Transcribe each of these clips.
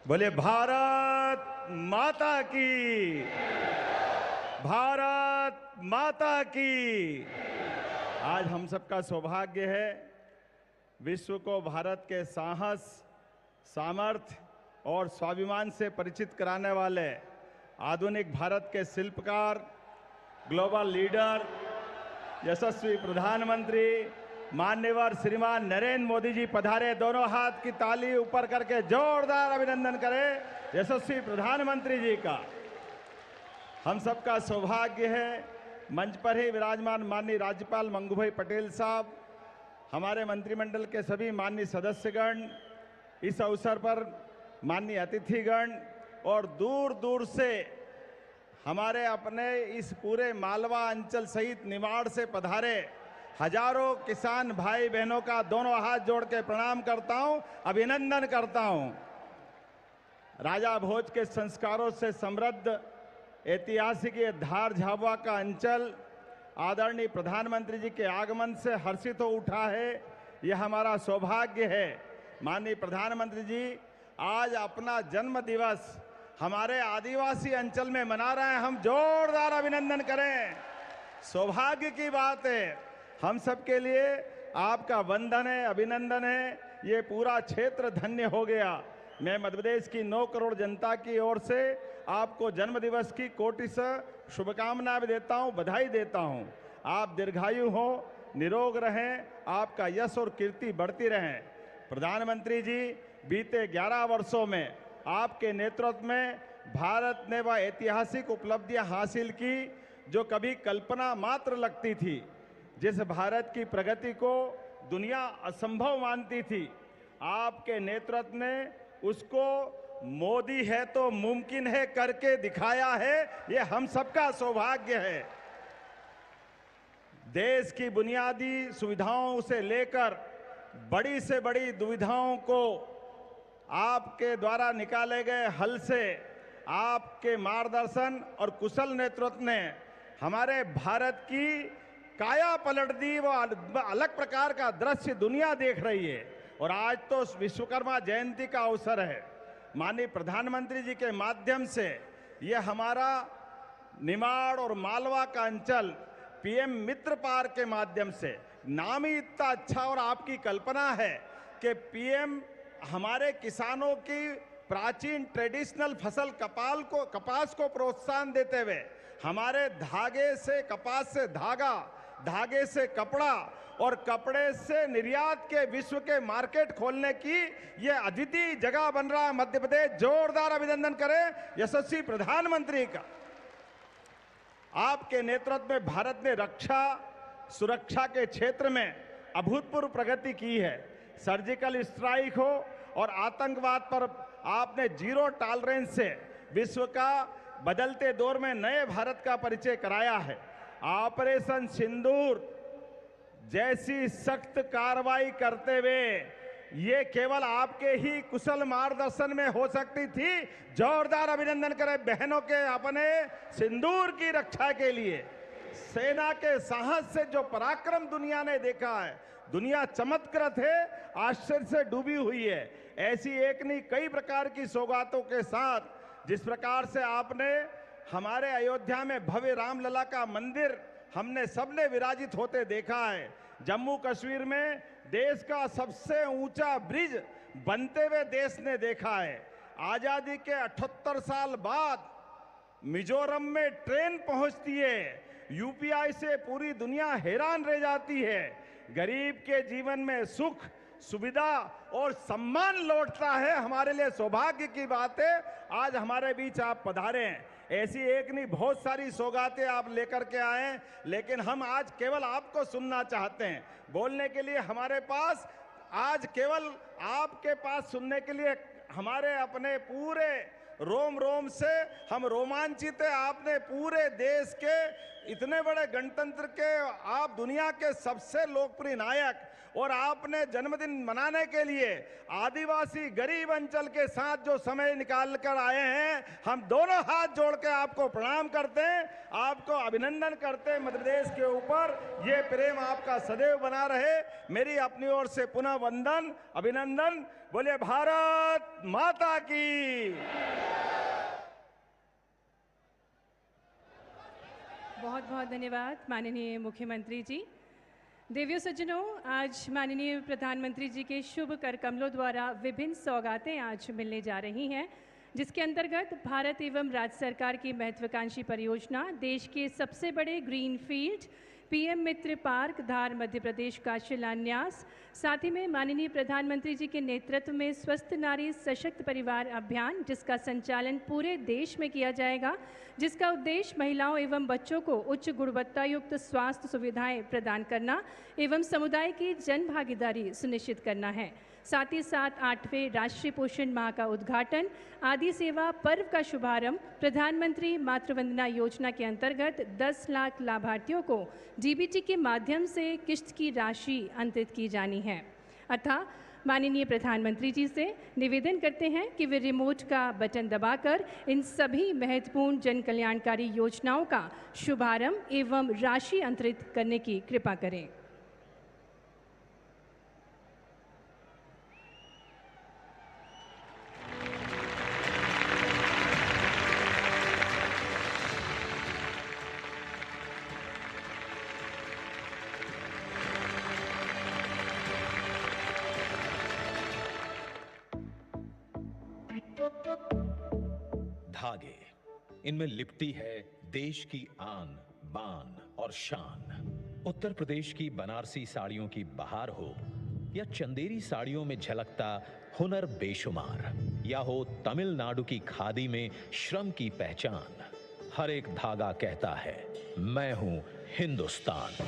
बोले भारत माता की, भारत माता की। आज हम सबका सौभाग्य है विश्व को भारत के साहस, सामर्थ्य और स्वाभिमान से परिचित कराने वाले आधुनिक भारत के शिल्पकार, ग्लोबल लीडर, यशस्वी प्रधानमंत्री माननीय श्रीमान नरेंद्र मोदी जी पधारे। दोनों हाथ की ताली ऊपर करके जोरदार अभिनंदन करें यशस्वी प्रधानमंत्री जी का। हम सबका सौभाग्य है मंच पर ही विराजमान माननीय राज्यपाल मंगूभाई पटेल साहब, हमारे मंत्रिमंडल के सभी माननीय सदस्यगण, इस अवसर पर माननीय अतिथिगण और दूर दूर से हमारे अपने इस पूरे मालवा अंचल सहित निमाड़ से पधारे हजारों किसान भाई बहनों का दोनों हाथ जोड़ के प्रणाम करता हूं, अभिनंदन करता हूं। राजा भोज के संस्कारों से समृद्ध ऐतिहासिक ये धार झाबुआ का अंचल आदरणीय प्रधानमंत्री जी के आगमन से हर्षित हो उठा है। यह हमारा सौभाग्य है। माननीय प्रधानमंत्री जी आज अपना जन्म दिवस हमारे आदिवासी अंचल में मना रहे हैं। हम जोरदार अभिनंदन करें। सौभाग्य की बात है। हम सबके लिए आपका वंदन है, अभिनंदन है। ये पूरा क्षेत्र धन्य हो गया। मैं मध्य प्रदेश की 9 करोड़ जनता की ओर से आपको जन्म दिवस की कोटि से शुभकामनाएं देता हूं, बधाई देता हूं। आप दीर्घायु हो, निरोग रहें, आपका यश और कीर्ति बढ़ती रहें। प्रधानमंत्री जी बीते 11 वर्षों में आपके नेतृत्व में भारत ने वह ऐतिहासिक उपलब्धियां हासिल की जो कभी कल्पना मात्र लगती थी। जिस भारत की प्रगति को दुनिया असंभव मानती थी, आपके नेतृत्व ने उसको मोदी है तो मुमकिन है करके दिखाया है। ये हम सबका सौभाग्य है। देश की बुनियादी सुविधाओं से लेकर बड़ी से बड़ी दुविधाओं को आपके द्वारा निकाले गए हल से, आपके मार्गदर्शन और कुशल नेतृत्व ने हमारे भारत की काया पलट दी। वो अलग प्रकार का दृश्य दुनिया देख रही है। और आज तो विश्वकर्मा जयंती का अवसर है। माननीय प्रधानमंत्री जी के माध्यम से यह हमारा निमाड़ और मालवा का अंचल पीएम मित्र पार्क के माध्यम से, नाम ही इतना अच्छा और आपकी कल्पना है कि पीएम हमारे किसानों की प्राचीन ट्रेडिशनल फसल कपास को प्रोत्साहन देते हुए हमारे धागे से, कपास से धागा, धागे से कपड़ा और कपड़े से निर्यात के विश्व के मार्केट खोलने की यह अद्वितीय जगह बन रहा है मध्य प्रदेश। जोरदार अभिनंदन करें यशस्वी प्रधानमंत्री का। आपके नेतृत्व में भारत ने रक्षा सुरक्षा के क्षेत्र में अभूतपूर्व प्रगति की है। सर्जिकल स्ट्राइक हो और आतंकवाद पर आपने जीरो टॉलरेंस से विश्व का बदलते दौर में नए भारत का परिचय कराया है। ऑपरेशन सिंदूर जैसी सख्त कार्रवाई करते हुए ये केवल आपके ही कुशल मार्गदर्शन में हो सकती थी। जोरदार अभिनंदन करें बहनों के अपने सिंदूर की रक्षा के लिए। सेना के साहस से जो पराक्रम दुनिया ने देखा है, दुनिया चमत्कृत है, आश्चर्य से डूबी हुई है। ऐसी एक नहीं कई प्रकार की सौगातों के साथ जिस प्रकार से आपने हमारे अयोध्या में भव्य रामलला का मंदिर हमने सबने विराजित होते देखा है। जम्मू कश्मीर में देश का सबसे ऊंचा ब्रिज बनते हुए देश ने देखा है। आजादी के 78 साल बाद मिजोरम में ट्रेन पहुंचती है। यूपीआई से पूरी दुनिया हैरान रह जाती है। गरीब के जीवन में सुख, सुविधा और सम्मान लौटता है। हमारे लिए सौभाग्य की बात है आज हमारे बीच आप पधारे हैं। ऐसी एक नहीं बहुत सारी सौगातें आप लेकर के आए, लेकिन हम आज केवल आपको सुनना चाहते हैं। बोलने के लिए हमारे पास आज केवल आपके पास सुनने के लिए हमारे अपने पूरे रोम रोम से हम रोमांचित है। आपने पूरे देश के इतने बड़े गणतंत्र के आप दुनिया के सबसे लोकप्रिय नायक और आपने जन्मदिन मनाने के लिए आदिवासी गरीब अंचल के साथ जो समय निकाल कर आए हैं, हम दोनों हाथ जोड़ के आपको प्रणाम करते हैं, आपको अभिनंदन करते हैं। मध्य प्रदेश के ऊपर ये प्रेम आपका सदैव बना रहे। मेरी अपनी ओर से पुनः वंदन, अभिनंदन। बोले भारत माता की। बहुत बहुत धन्यवाद माननीय मुख्यमंत्री जी। देवियों सज्जनों, आज माननीय प्रधानमंत्री जी के शुभ कर कमलों द्वारा विभिन्न सौगातें आज मिलने जा रही हैं, जिसके अंतर्गत भारत एवं राज्य सरकार की महत्वाकांक्षी परियोजना देश के सबसे बड़े ग्रीन फील्ड पीएम मित्र पार्क धार मध्य प्रदेश का शिलान्यास, साथ ही में माननीय प्रधानमंत्री जी के नेतृत्व में स्वस्थ नारी सशक्त परिवार अभियान, जिसका संचालन पूरे देश में किया जाएगा, जिसका उद्देश्य महिलाओं एवं बच्चों को उच्च गुणवत्ता युक्त स्वास्थ्य सुविधाएं प्रदान करना एवं समुदाय की जन भागीदारी सुनिश्चित करना है। साथ ही साथ 8वें राष्ट्रीय पोषण माह का उद्घाटन, आदि सेवा पर्व का शुभारंभ, प्रधानमंत्री मातृवंदना योजना के अंतर्गत 10 लाख लाभार्थियों को डीबीटी के माध्यम से किश्त की राशि अंतरित की जानी है। अतः माननीय प्रधानमंत्री जी से निवेदन करते हैं कि वे रिमोट का बटन दबाकर इन सभी महत्वपूर्ण जन कल्याणकारी योजनाओं का शुभारंभ एवं राशि अंतरित करने की कृपा करें। धागे, इनमें लिपटी है देश की आन बान और शान। उत्तर प्रदेश की बनारसी साड़ियों की बहार हो या चंदेरी साड़ियों में झलकता हुनर बेशुमार, या हो तमिलनाडु की खादी में श्रम की पहचान, हर एक धागा कहता है मैं हूं हिंदुस्तान।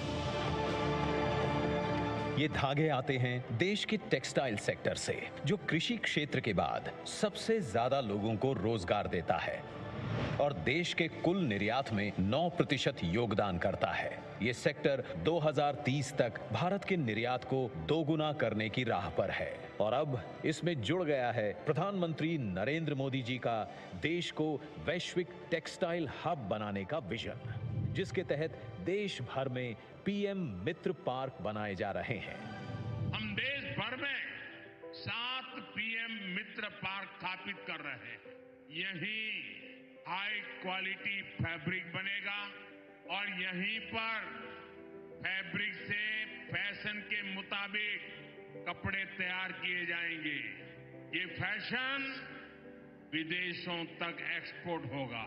ये धागे आते हैं देश के टेक्सटाइल सेक्टर से, जो कृषि क्षेत्र के बाद सबसे ज्यादा लोगों को रोजगार देता है और देश के कुल निर्यात में 9% योगदान करता है। ये सेक्टर 2030 तक भारत के निर्यात को दोगुना करने की राह पर है और अब इसमें जुड़ गया है प्रधानमंत्री नरेंद्र मोदी जी का देश को वैश्विक टेक्सटाइल हब बनाने का विजन, जिसके तहत देश भर में पीएम मित्र पार्क बनाए जा रहे हैं। हम देश भर में 7 पीएम मित्र पार्क स्थापित कर रहे हैं। यही हाई क्वालिटी फैब्रिक बनेगा और यहीं पर फैब्रिक से फैशन के मुताबिक कपड़े तैयार किए जाएंगे। ये फैशन विदेशों तक एक्सपोर्ट होगा।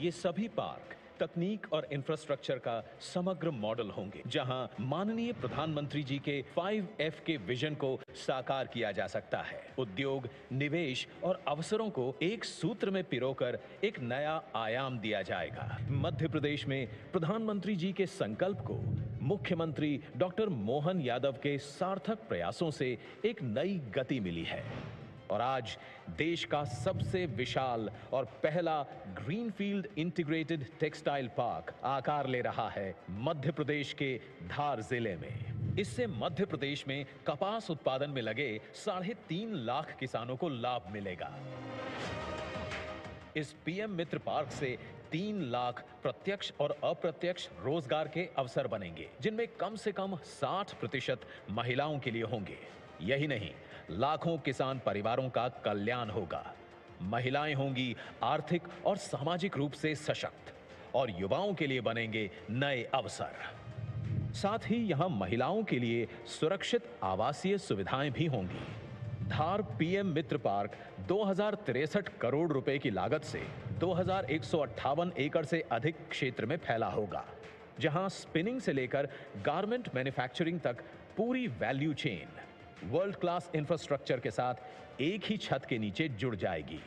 ये सभी पार्क तकनीक और इंफ्रास्ट्रक्चर का समग्र मॉडल होंगे, जहां माननीय प्रधानमंत्री जी के 5F के विजन को साकार किया जा सकता है। उद्योग, निवेश और अवसरों को एक सूत्र में पिरोकर एक नया आयाम दिया जाएगा। मध्य प्रदेश में प्रधानमंत्री जी के संकल्प को मुख्यमंत्री डॉक्टर मोहन यादव के सार्थक प्रयासों से एक नई गति मिली है और आज देश का सबसे विशाल और पहला ग्रीनफील्ड इंटीग्रेटेड टेक्सटाइल पार्क आकार ले रहा है मध्य प्रदेश के धार जिले में। इससे मध्य प्रदेश में कपास उत्पादन में लगे 3.5 लाख किसानों को लाभ मिलेगा। इस पीएम मित्र पार्क से 3 लाख प्रत्यक्ष और अप्रत्यक्ष रोजगार के अवसर बनेंगे, जिनमें कम से कम 60% महिलाओं के लिए होंगे। यही नहीं, लाखों किसान परिवारों का कल्याण होगा। महिलाएं होंगी आर्थिक और सामाजिक रूप से सशक्त और युवाओं के लिए बनेंगे नए अवसर। साथ ही यहां महिलाओं के लिए सुरक्षित आवासीय सुविधाएं भी होंगी। धार पीएम मित्र पार्क 2063 करोड़ रुपए की लागत से 2158 एकड़ से अधिक क्षेत्र में फैला होगा, जहां स्पिनिंग से लेकर गारमेंट मैन्युफैक्चरिंग तक पूरी value chain world class infrastructure के साथ एक ही छत के नीचे जुड़ जाएगी।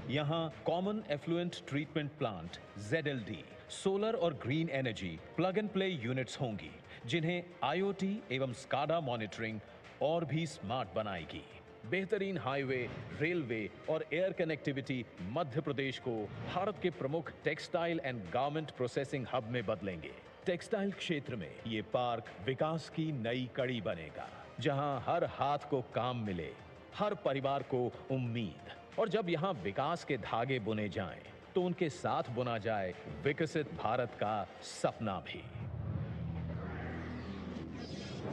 यहां common effluent treatment plant ZLD, solar और green energy plug and play units होंगी, जिन्हें IoT एवं स्काडा मॉनिटरिंग और भी स्मार्ट बनाएगी। बेहतरीन हाईवे, रेलवे और एयर कनेक्टिविटी मध्य प्रदेश को भारत के प्रमुख textile and garment processing hub में बदलेंगे। टेक्सटाइल क्षेत्र में ये पार्क विकास की नई कड़ी बनेगा, जहां हर हाथ को काम मिले, हर परिवार को उम्मीद, और जब यहां विकास के धागे बुने जाएं, तो उनके साथ बुना जाए विकसित भारत का सपना भी।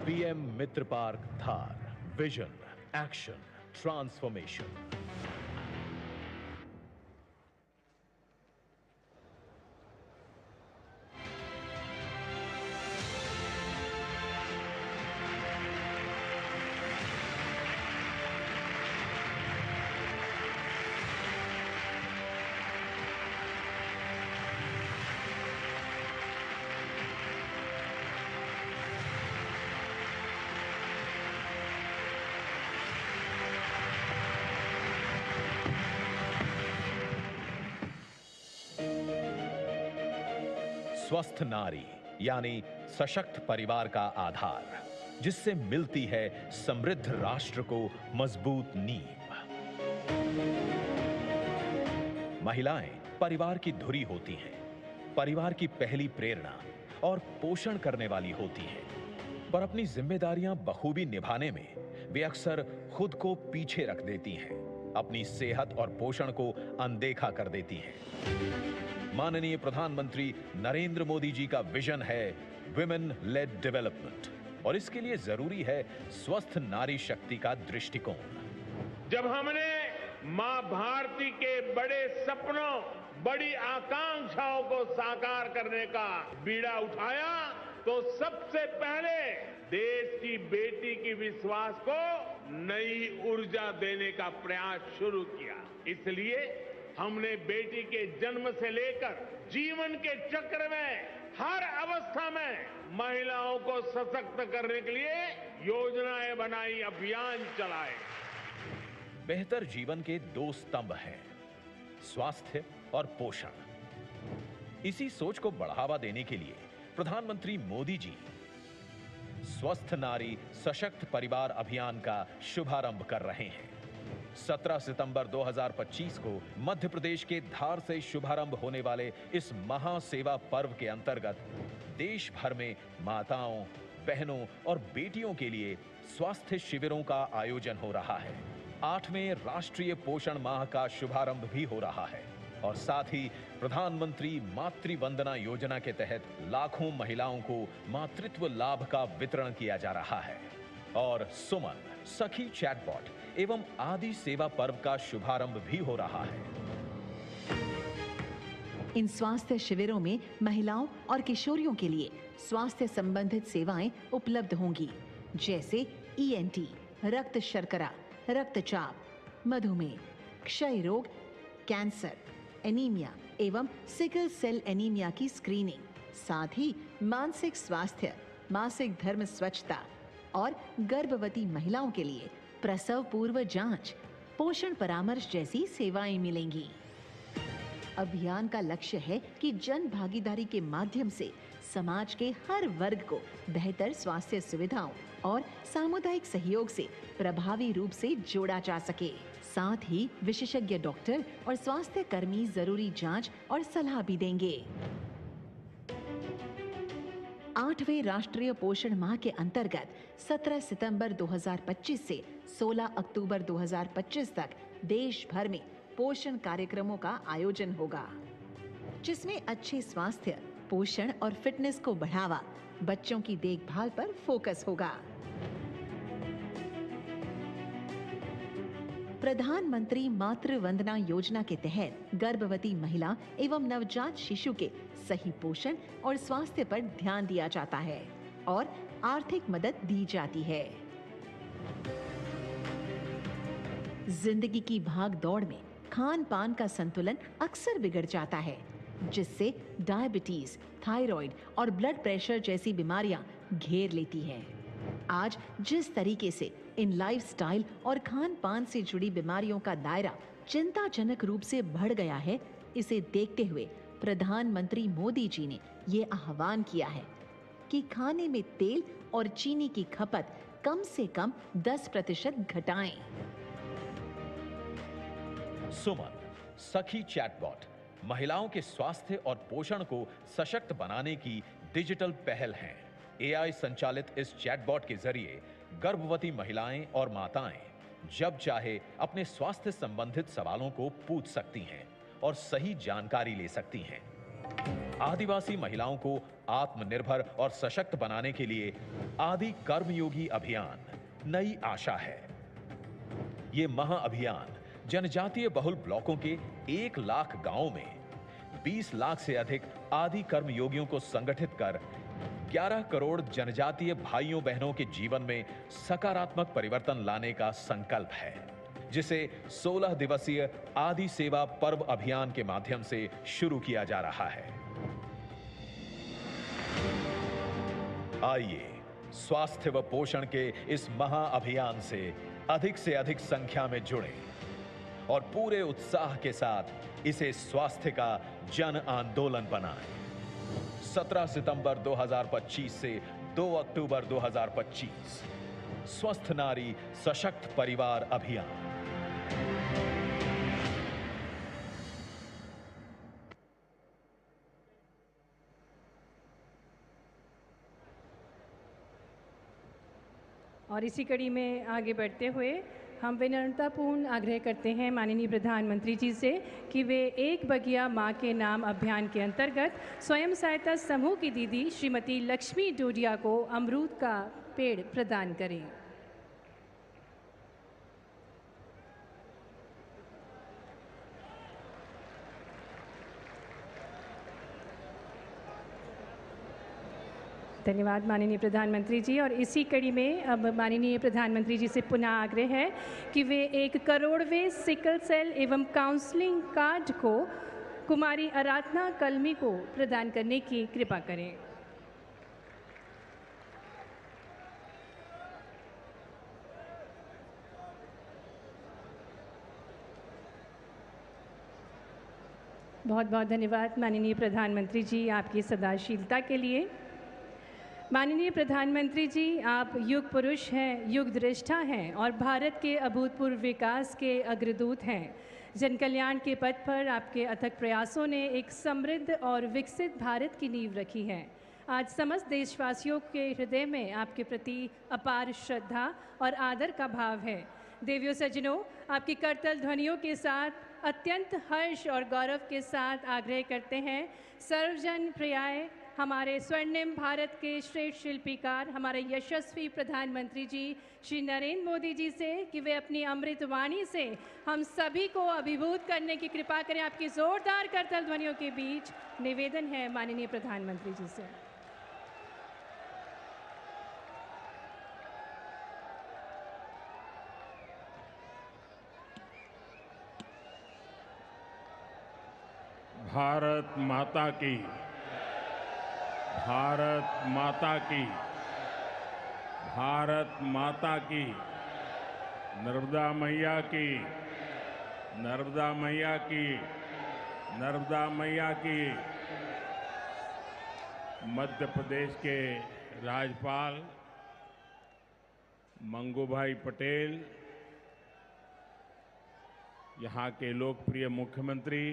पीएम मित्र पार्क धार, विजन एक्शन ट्रांसफॉर्मेशन। स्वस्थ नारी यानी सशक्त परिवार का आधार, जिससे मिलती है समृद्ध राष्ट्र को मजबूत नींव। महिलाएं परिवार की धुरी होती हैं, परिवार की पहली प्रेरणा और पोषण करने वाली होती हैं, पर अपनी जिम्मेदारियां बखूबी निभाने में वे अक्सर खुद को पीछे रख देती हैं, अपनी सेहत और पोषण को अनदेखा कर देती हैं। माननीय प्रधानमंत्री नरेंद्र मोदी जी का विजन है विमेन लेड डेवलपमेंट, और इसके लिए जरूरी है स्वस्थ नारी शक्ति का दृष्टिकोण। जब हमने मां भारती के बड़े सपनों, बड़ी आकांक्षाओं को साकार करने का बीड़ा उठाया, तो सबसे पहले देश की बेटी की विश्वास को नई ऊर्जा देने का प्रयास शुरू किया। इसलिए हमने बेटी के जन्म से लेकर जीवन के चक्र में हर अवस्था में महिलाओं को सशक्त करने के लिए योजनाएं बनाई, अभियान चलाए। बेहतर जीवन के दो स्तंभ हैं, स्वास्थ्य और पोषण। इसी सोच को बढ़ावा देने के लिए प्रधानमंत्री मोदी जी स्वस्थ नारी सशक्त परिवार अभियान का शुभारंभ कर रहे हैं। 17 सितंबर 2025 को मध्य प्रदेश के धार से शुभारंभ होने वाले इस महासेवा पर्व के अंतर्गत देश भर में माताओं, बहनों और बेटियों के लिए स्वास्थ्य शिविरों का आयोजन हो रहा है। 8वें राष्ट्रीय पोषण माह का शुभारंभ भी हो रहा है, और साथ ही प्रधानमंत्री मातृ वंदना योजना के तहत लाखों महिलाओं को मातृत्व लाभ का वितरण किया जा रहा है। और सुमन सखी चैटबॉट एवं आदि सेवा पर्व का शुभारंभ भी हो रहा है। इन स्वास्थ्य शिविरों में महिलाओं और किशोरियों के लिए स्वास्थ्य संबंधित सेवाएं उपलब्ध होंगी, जैसे ENT, रक्त शर्करा, रक्तचाप, मधुमेह, क्षय रोग, कैंसर, एनीमिया एवं सिकल सेल एनीमिया की स्क्रीनिंग, साथ ही मानसिक स्वास्थ्य, मासिक धर्म स्वच्छता और गर्भवती महिलाओं के लिए प्रसव पूर्व जांच, पोषण परामर्श जैसी सेवाएं मिलेंगी। अभियान का लक्ष्य है कि जन भागीदारी के माध्यम से समाज के हर वर्ग को बेहतर स्वास्थ्य सुविधाओं और सामुदायिक सहयोग से प्रभावी रूप से जोड़ा जा सके। साथ ही विशेषज्ञ डॉक्टर और स्वास्थ्य कर्मी जरूरी जांच और सलाह भी देंगे। 8वें राष्ट्रीय पोषण माह के अंतर्गत 17 सितंबर 2025 से 16 अक्टूबर 2025 तक देश भर में पोषण कार्यक्रमों का आयोजन होगा, जिसमें अच्छे स्वास्थ्य, पोषण और फिटनेस को बढ़ावा, बच्चों की देखभाल पर फोकस होगा। प्रधानमंत्री मातृ वंदना योजना के तहत गर्भवती महिला एवं नवजात शिशु के सही पोषण और स्वास्थ्य पर ध्यान दिया जाता है और आर्थिक मदद दी जाती है। जिंदगी की भाग दौड़ में खान पान का संतुलन अक्सर बिगड़ जाता है, जिससे डायबिटीज, थायराइड और ब्लड प्रेशर जैसी बीमारियां घेर लेती हैं। आज जिस तरीके से इन लाइफस्टाइल और खान पान से जुड़ी बीमारियों का दायरा चिंताजनक रूप से बढ़ गया है, इसे देखते हुए प्रधानमंत्री मोदी जी ने ये आह्वान किया है कि खाने में तेल और चीनी की खपत कम से कम 10% घटाएं। सुमन सखी चैटबॉट महिलाओं के स्वास्थ्य और पोषण को सशक्त बनाने की डिजिटल पहल है। AI संचालित इस चैटबॉट के जरिए गर्भवती महिलाएं और माताएं जब चाहे अपने स्वास्थ्य संबंधित सवालों को पूछ सकती हैं और सही जानकारी ले सकती हैं। आदिवासी महिलाओं को आत्मनिर्भर और सशक्त बनाने के लिए आदि कर्मयोगी अभियान नई आशा है। ये महाअभियान जनजातीय बहुल ब्लॉकों के 1 लाख गांवों में 20 लाख से अधिक आदि कर्मयोगियों को संगठित कर 11 करोड़ जनजातीय भाइयों बहनों के जीवन में सकारात्मक परिवर्तन लाने का संकल्प है, जिसे 16 दिवसीय आदि सेवा पर्व अभियान के माध्यम से शुरू किया जा रहा है। आइए स्वास्थ्य व पोषण के इस महाअभियान से अधिक संख्या में जुड़ें और पूरे उत्साह के साथ इसे स्वास्थ्य का जन आंदोलन बनाएं। 17 सितंबर 2025 से 2 अक्टूबर 2025 स्वस्थ नारी सशक्त परिवार अभियान। और इसी कड़ी में आगे बढ़ते हुए हम विनम्रतापूर्ण आग्रह करते हैं माननीय प्रधानमंत्री जी से कि वे एक बगिया माँ के नाम अभियान के अंतर्गत स्वयं सहायता समूह की दीदी श्रीमती लक्ष्मी डोडिया को अमरूद का पेड़ प्रदान करें। धन्यवाद माननीय प्रधानमंत्री जी। और इसी कड़ी में अब माननीय प्रधानमंत्री जी से पुनः आग्रह है कि वे 1 करोड़वें सिकल सेल एवं काउंसलिंग कार्ड को कुमारी आराधना कलमी को प्रदान करने की कृपा करें। बहुत बहुत धन्यवाद माननीय प्रधानमंत्री जी आपकी सदाशीलता के लिए। माननीय प्रधानमंत्री जी, आप युग पुरुष हैं, युग दृष्टा हैं और भारत के अभूतपूर्व विकास के अग्रदूत हैं। जन कल्याण के पथ पर आपके अथक प्रयासों ने एक समृद्ध और विकसित भारत की नींव रखी है। आज समस्त देशवासियों के हृदय में आपके प्रति अपार श्रद्धा और आदर का भाव है। देवियों सज्जनों, आपकी करतल ध्वनियों के साथ अत्यंत हर्ष और गौरव के साथ आग्रह करते हैं सर्वजन प्रियाय हमारे स्वर्णिम भारत के श्रेष्ठ शिल्पीकार हमारे यशस्वी प्रधानमंत्री जी श्री नरेंद्र मोदी जी से कि वे अपनी अमृत वाणी से हम सभी को अभिभूत करने की कृपा करें। आपकी जोरदार करतल ध्वनियों के बीच निवेदन है माननीय प्रधानमंत्री जी से। भारत माता की, भारत माता की, भारत माता की, नर्मदा मैया की, नर्मदा मैया की, नर्मदा मैया की। मध्य प्रदेश के राज्यपाल मंगूभाई पटेल, यहाँ के लोकप्रिय मुख्यमंत्री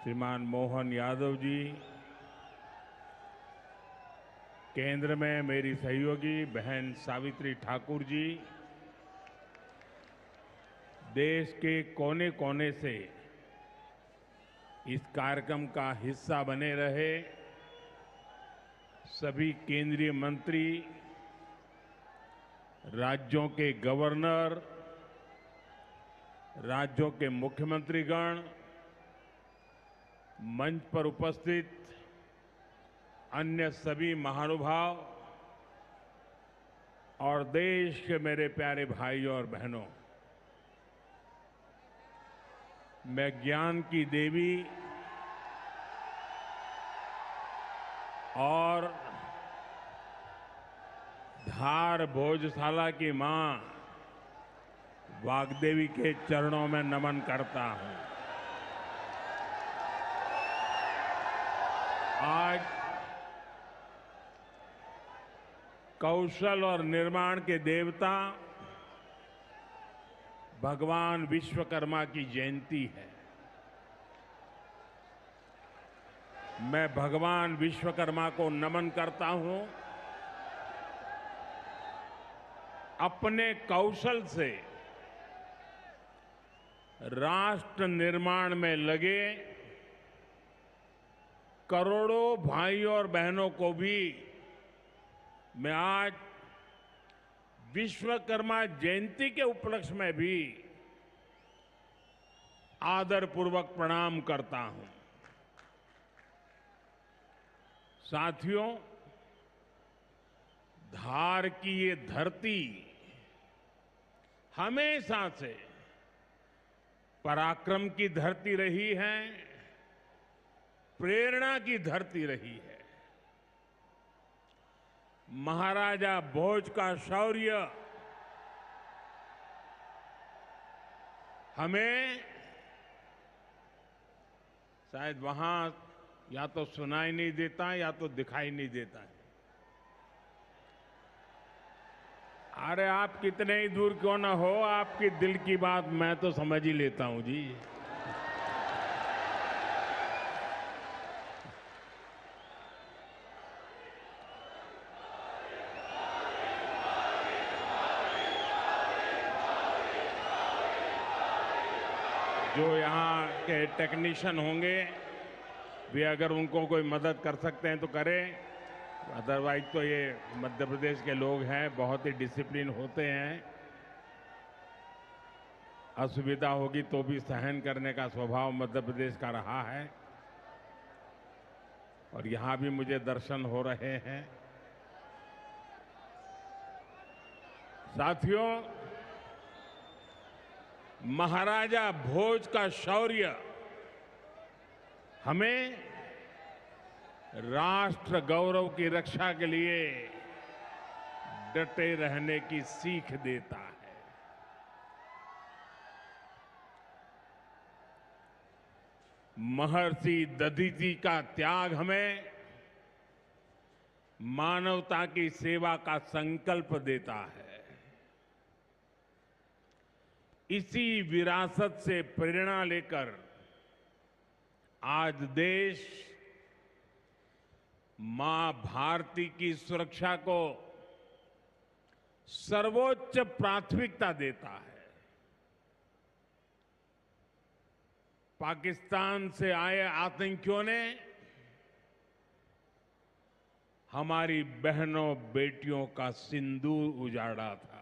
श्रीमान मोहन यादव जी, केंद्र में मेरी सहयोगी बहन सावित्री ठाकुर जी, देश के कोने कोने से इस कार्यक्रम का हिस्सा बने रहे सभी केंद्रीय मंत्री, राज्यों के गवर्नर, राज्यों के मुख्यमंत्रीगण, मंच पर उपस्थित अन्य सभी महानुभाव और देश के मेरे प्यारे भाइयों और बहनों, मैं ज्ञान की देवी और धार भोजशाला की मां वाग्देवी के चरणों में नमन करता हूं। आज कौशल और निर्माण के देवता भगवान विश्वकर्मा की जयंती है। मैं भगवान विश्वकर्मा को नमन करता हूं। अपने कौशल से राष्ट्र निर्माण में लगे करोड़ों भाइयों और बहनों को भी मैं आज विश्वकर्मा जयंती के उपलक्ष्य में भी आदरपूर्वक प्रणाम करता हूं। साथियों, धार की ये धरती हमेशा से पराक्रम की धरती रही है, प्रेरणा की धरती रही है। महाराजा भोज का शौर्य हमें शायद वहां या तो सुनाई नहीं देता या तो दिखाई नहीं देता है। अरे आप कितने ही दूर क्यों ना हो, आपकी दिल की बात मैं तो समझ ही लेता हूं जी। जो यहाँ के टेक्नीशियन होंगे वे अगर उनको कोई मदद कर सकते हैं तो करें, अदरवाइज तो ये मध्य प्रदेश के लोग हैं, बहुत ही डिसिप्लिन होते हैं। असुविधा होगी तो भी सहन करने का स्वभाव मध्य प्रदेश का रहा है और यहाँ भी मुझे दर्शन हो रहे हैं। साथियों, महाराजा भोज का शौर्य हमें राष्ट्र गौरव की रक्षा के लिए डटे रहने की सीख देता है। महर्षि दधीचि का त्याग हमें मानवता की सेवा का संकल्प देता है। इसी विरासत से प्रेरणा लेकर आज देश मां भारती की सुरक्षा को सर्वोच्च प्राथमिकता देता है। पाकिस्तान से आए आतंकियों ने हमारी बहनों बेटियों का सिंदूर उजाड़ा था।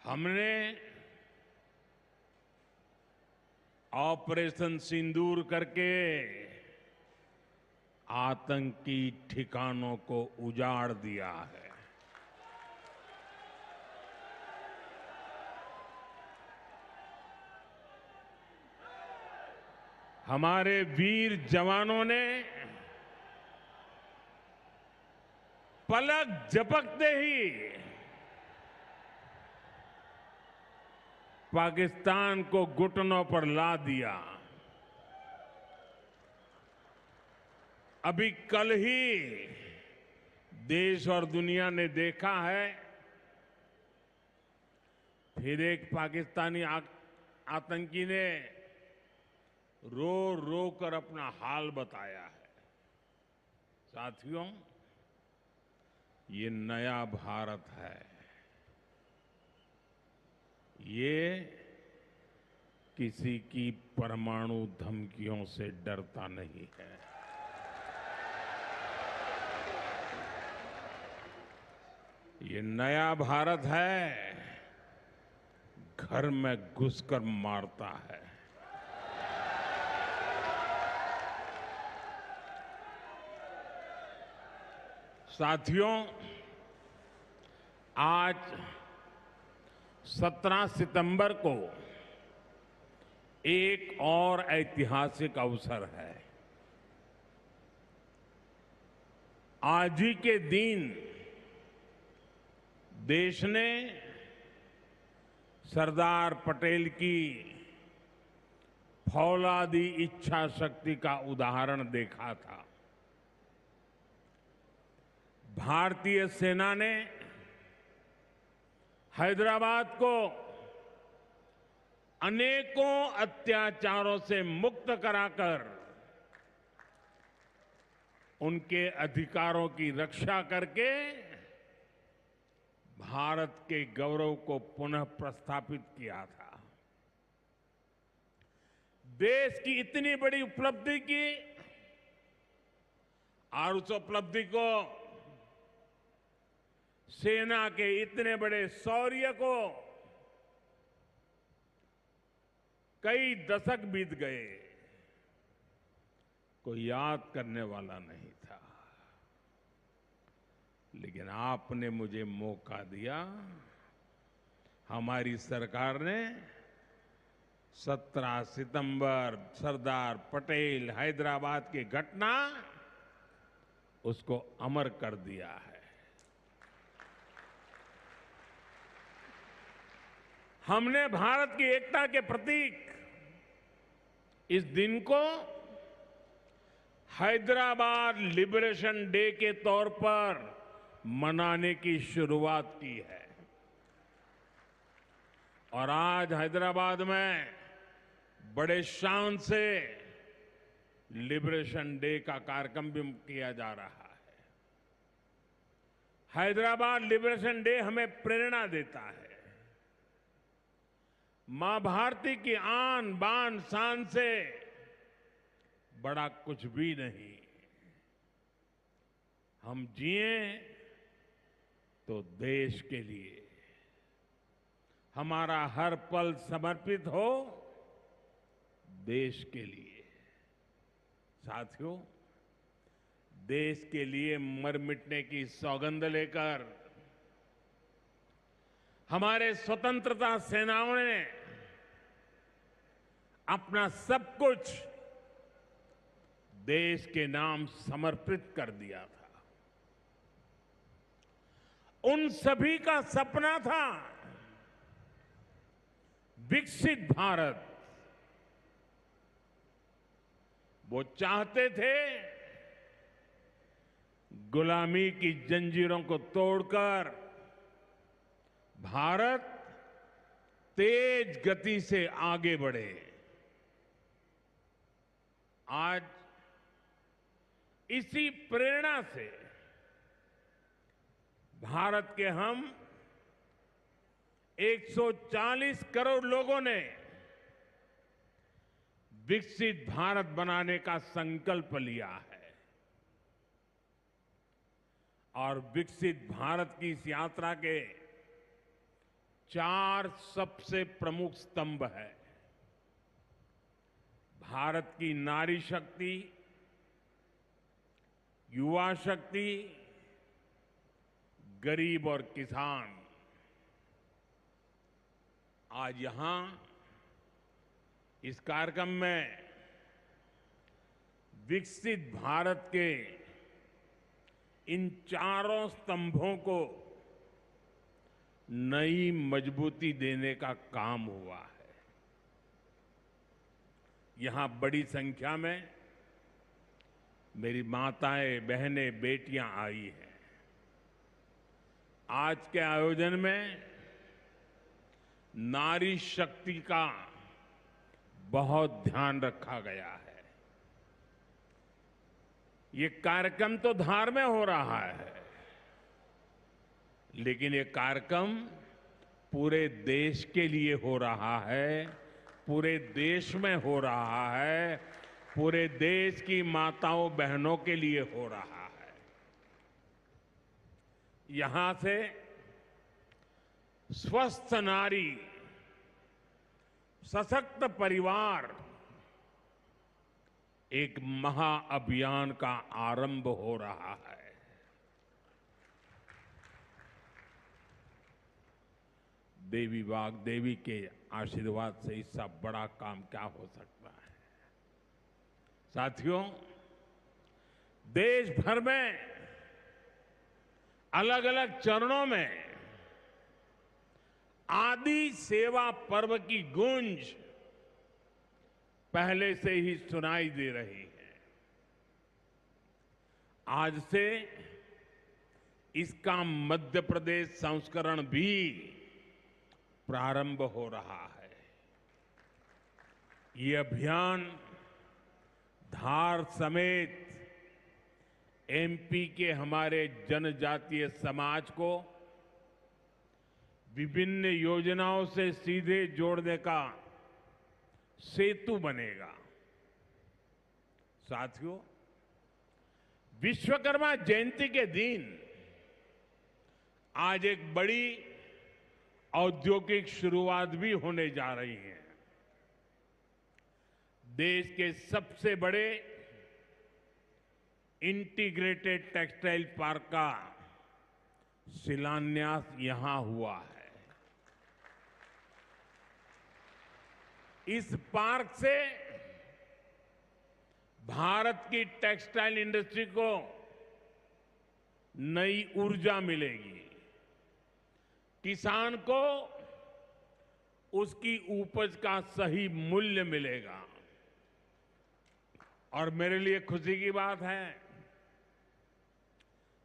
हमने ऑपरेशन सिंदूर करके आतंकी ठिकानों को उजाड़ दिया है। हमारे वीर जवानों ने पलक झपकते ही पाकिस्तान को घुटनों पर ला दिया। अभी कल ही देश और दुनिया ने देखा है, फिर एक पाकिस्तानी आतंकी ने रो रो कर अपना हाल बताया है। साथियों, ये नया भारत है। ये किसी की परमाणु धमकियों से डरता नहीं है। ये नया भारत है, घर में घुसकर मारता है। साथियों, आज 17 सितंबर को एक और ऐतिहासिक अवसर है। आज ही के दिन देश ने सरदार पटेल की फौलादी इच्छा शक्ति का उदाहरण देखा था। भारतीय सेना ने हैदराबाद को अनेकों अत्याचारों से मुक्त कराकर उनके अधिकारों की रक्षा करके भारत के गौरव को पुनः प्रस्थापित किया था। देश की इतनी बड़ी उपलब्धि की और उस उपलब्धि को सेना के इतने बड़े शौर्य को कई दशक बीत गए, कोई याद करने वाला नहीं था। लेकिन आपने मुझे मौका दिया। हमारी सरकार ने 17 सितंबर सरदार पटेल हैदराबाद की घटना उसको अमर कर दिया है। हमने भारत की एकता के प्रतीक इस दिन को हैदराबाद लिबरेशन डे के तौर पर मनाने की शुरुआत की है। और आज हैदराबाद में बड़े शान से लिबरेशन डे का कार्यक्रम भी किया जा रहा है। हैदराबाद लिबरेशन डे हमें प्रेरणा देता है। मां भारती की आन बान शान से बड़ा कुछ भी नहीं। हम जिए तो देश के लिए, हमारा हर पल समर्पित हो देश के लिए। साथियों, देश के लिए मर मिटने की सौगंध लेकर हमारे स्वतंत्रता सेनाओं ने अपना सब कुछ देश के नाम समर्पित कर दिया था। उन सभी का सपना था विकसित भारत। वो चाहते थे गुलामी की जंजीरों को तोड़कर भारत तेज गति से आगे बढ़े। आज इसी प्रेरणा से भारत के हम 140 करोड़ लोगों ने विकसित भारत बनाने का संकल्प लिया है। और विकसित भारत की इस यात्रा के 4 सबसे प्रमुख स्तंभ है। भारत की नारी शक्ति, युवा शक्ति, गरीब और किसान। आज यहां इस कार्यक्रम में विकसित भारत के इन चारों स्तंभों को नई मजबूती देने का काम हुआ है। यहां बड़ी संख्या में मेरी माताएं, बहनें, बेटियां आई हैं। आज के आयोजन में नारी शक्ति का बहुत ध्यान रखा गया है। ये कार्यक्रम तो धार में हो रहा है, लेकिन ये कार्यक्रम पूरे देश के लिए हो रहा है, पूरे देश में हो रहा है, पूरे देश की माताओं बहनों के लिए हो रहा है। यहां से स्वस्थ नारी, सशक्त परिवार एक महाअभियान का आरंभ हो रहा है। देवी वाग्देवी के आशीर्वाद से इससे बड़ा काम क्या हो सकता है। साथियों, देश भर में अलग अलग चरणों में आदि सेवा पर्व की गूंज पहले से ही सुनाई दे रही है। आज से इसका मध्य प्रदेश संस्करण भी प्रारंभ हो रहा है। ये अभियान धार समेत एमपी के हमारे जनजातीय समाज को विभिन्न योजनाओं से सीधे जोड़ने का सेतु बनेगा। साथियों, विश्वकर्मा जयंती के दिन आज एक बड़ी औद्योगिक शुरुआत भी होने जा रही है। देश के सबसे बड़े इंटीग्रेटेड टेक्सटाइल पार्क का शिलान्यास यहां हुआ है। इस पार्क से भारत की टेक्सटाइल इंडस्ट्री को नई ऊर्जा मिलेगी, किसान को उसकी उपज का सही मूल्य मिलेगा। और मेरे लिए खुशी की बात है,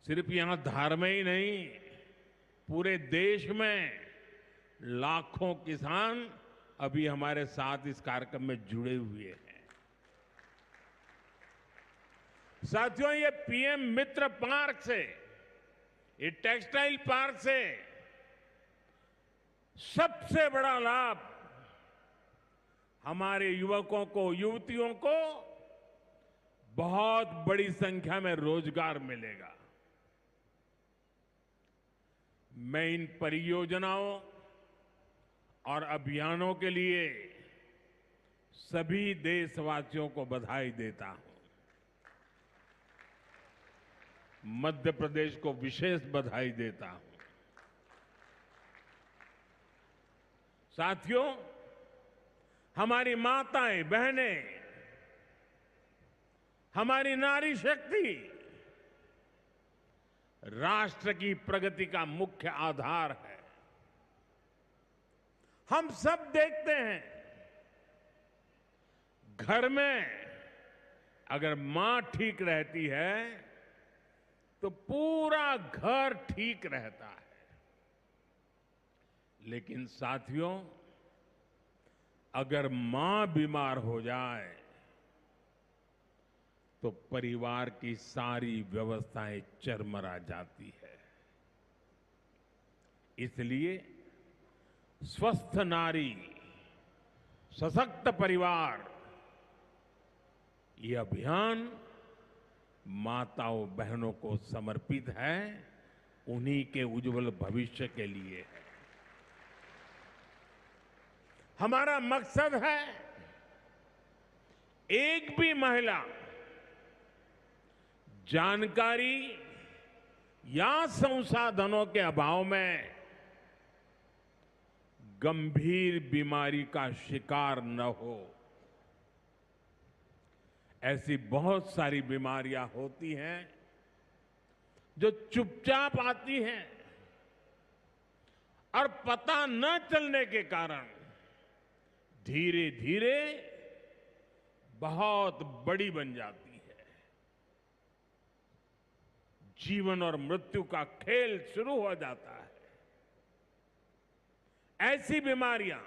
सिर्फ यहां धार में ही नहीं, पूरे देश में लाखों किसान अभी हमारे साथ इस कार्यक्रम में जुड़े हुए हैं। साथियों, ये पीएम मित्र पार्क से, ये टेक्सटाइल पार्क से सबसे बड़ा लाभ हमारे युवकों को, युवतियों को बहुत बड़ी संख्या में रोजगार मिलेगा। मैं इन परियोजनाओं और अभियानों के लिए सभी देशवासियों को बधाई देता हूं। मध्य प्रदेश को विशेष बधाई देता हूं। साथियों, हमारी माताएं, बहनें, हमारी नारी शक्ति राष्ट्र की प्रगति का मुख्य आधार है। हम सब देखते हैं, घर में अगर मां ठीक रहती है तो पूरा घर ठीक रहता है। लेकिन साथियों, अगर मां बीमार हो जाए तो परिवार की सारी व्यवस्थाएं चरमरा जाती है। इसलिए स्वस्थ नारी, सशक्त परिवार, ये अभियान माताओं बहनों को समर्पित है, उन्हीं के उज्जवल भविष्य के लिए है। हमारा मकसद है एक भी महिला जानकारी या संसाधनों के अभाव में गंभीर बीमारी का शिकार न हो। ऐसी बहुत सारी बीमारियां होती हैं जो चुपचाप आती हैं और पता न चलने के कारण धीरे धीरे बहुत बड़ी बन जाती है। जीवन और मृत्यु का खेल शुरू हो जाता है। ऐसी बीमारियां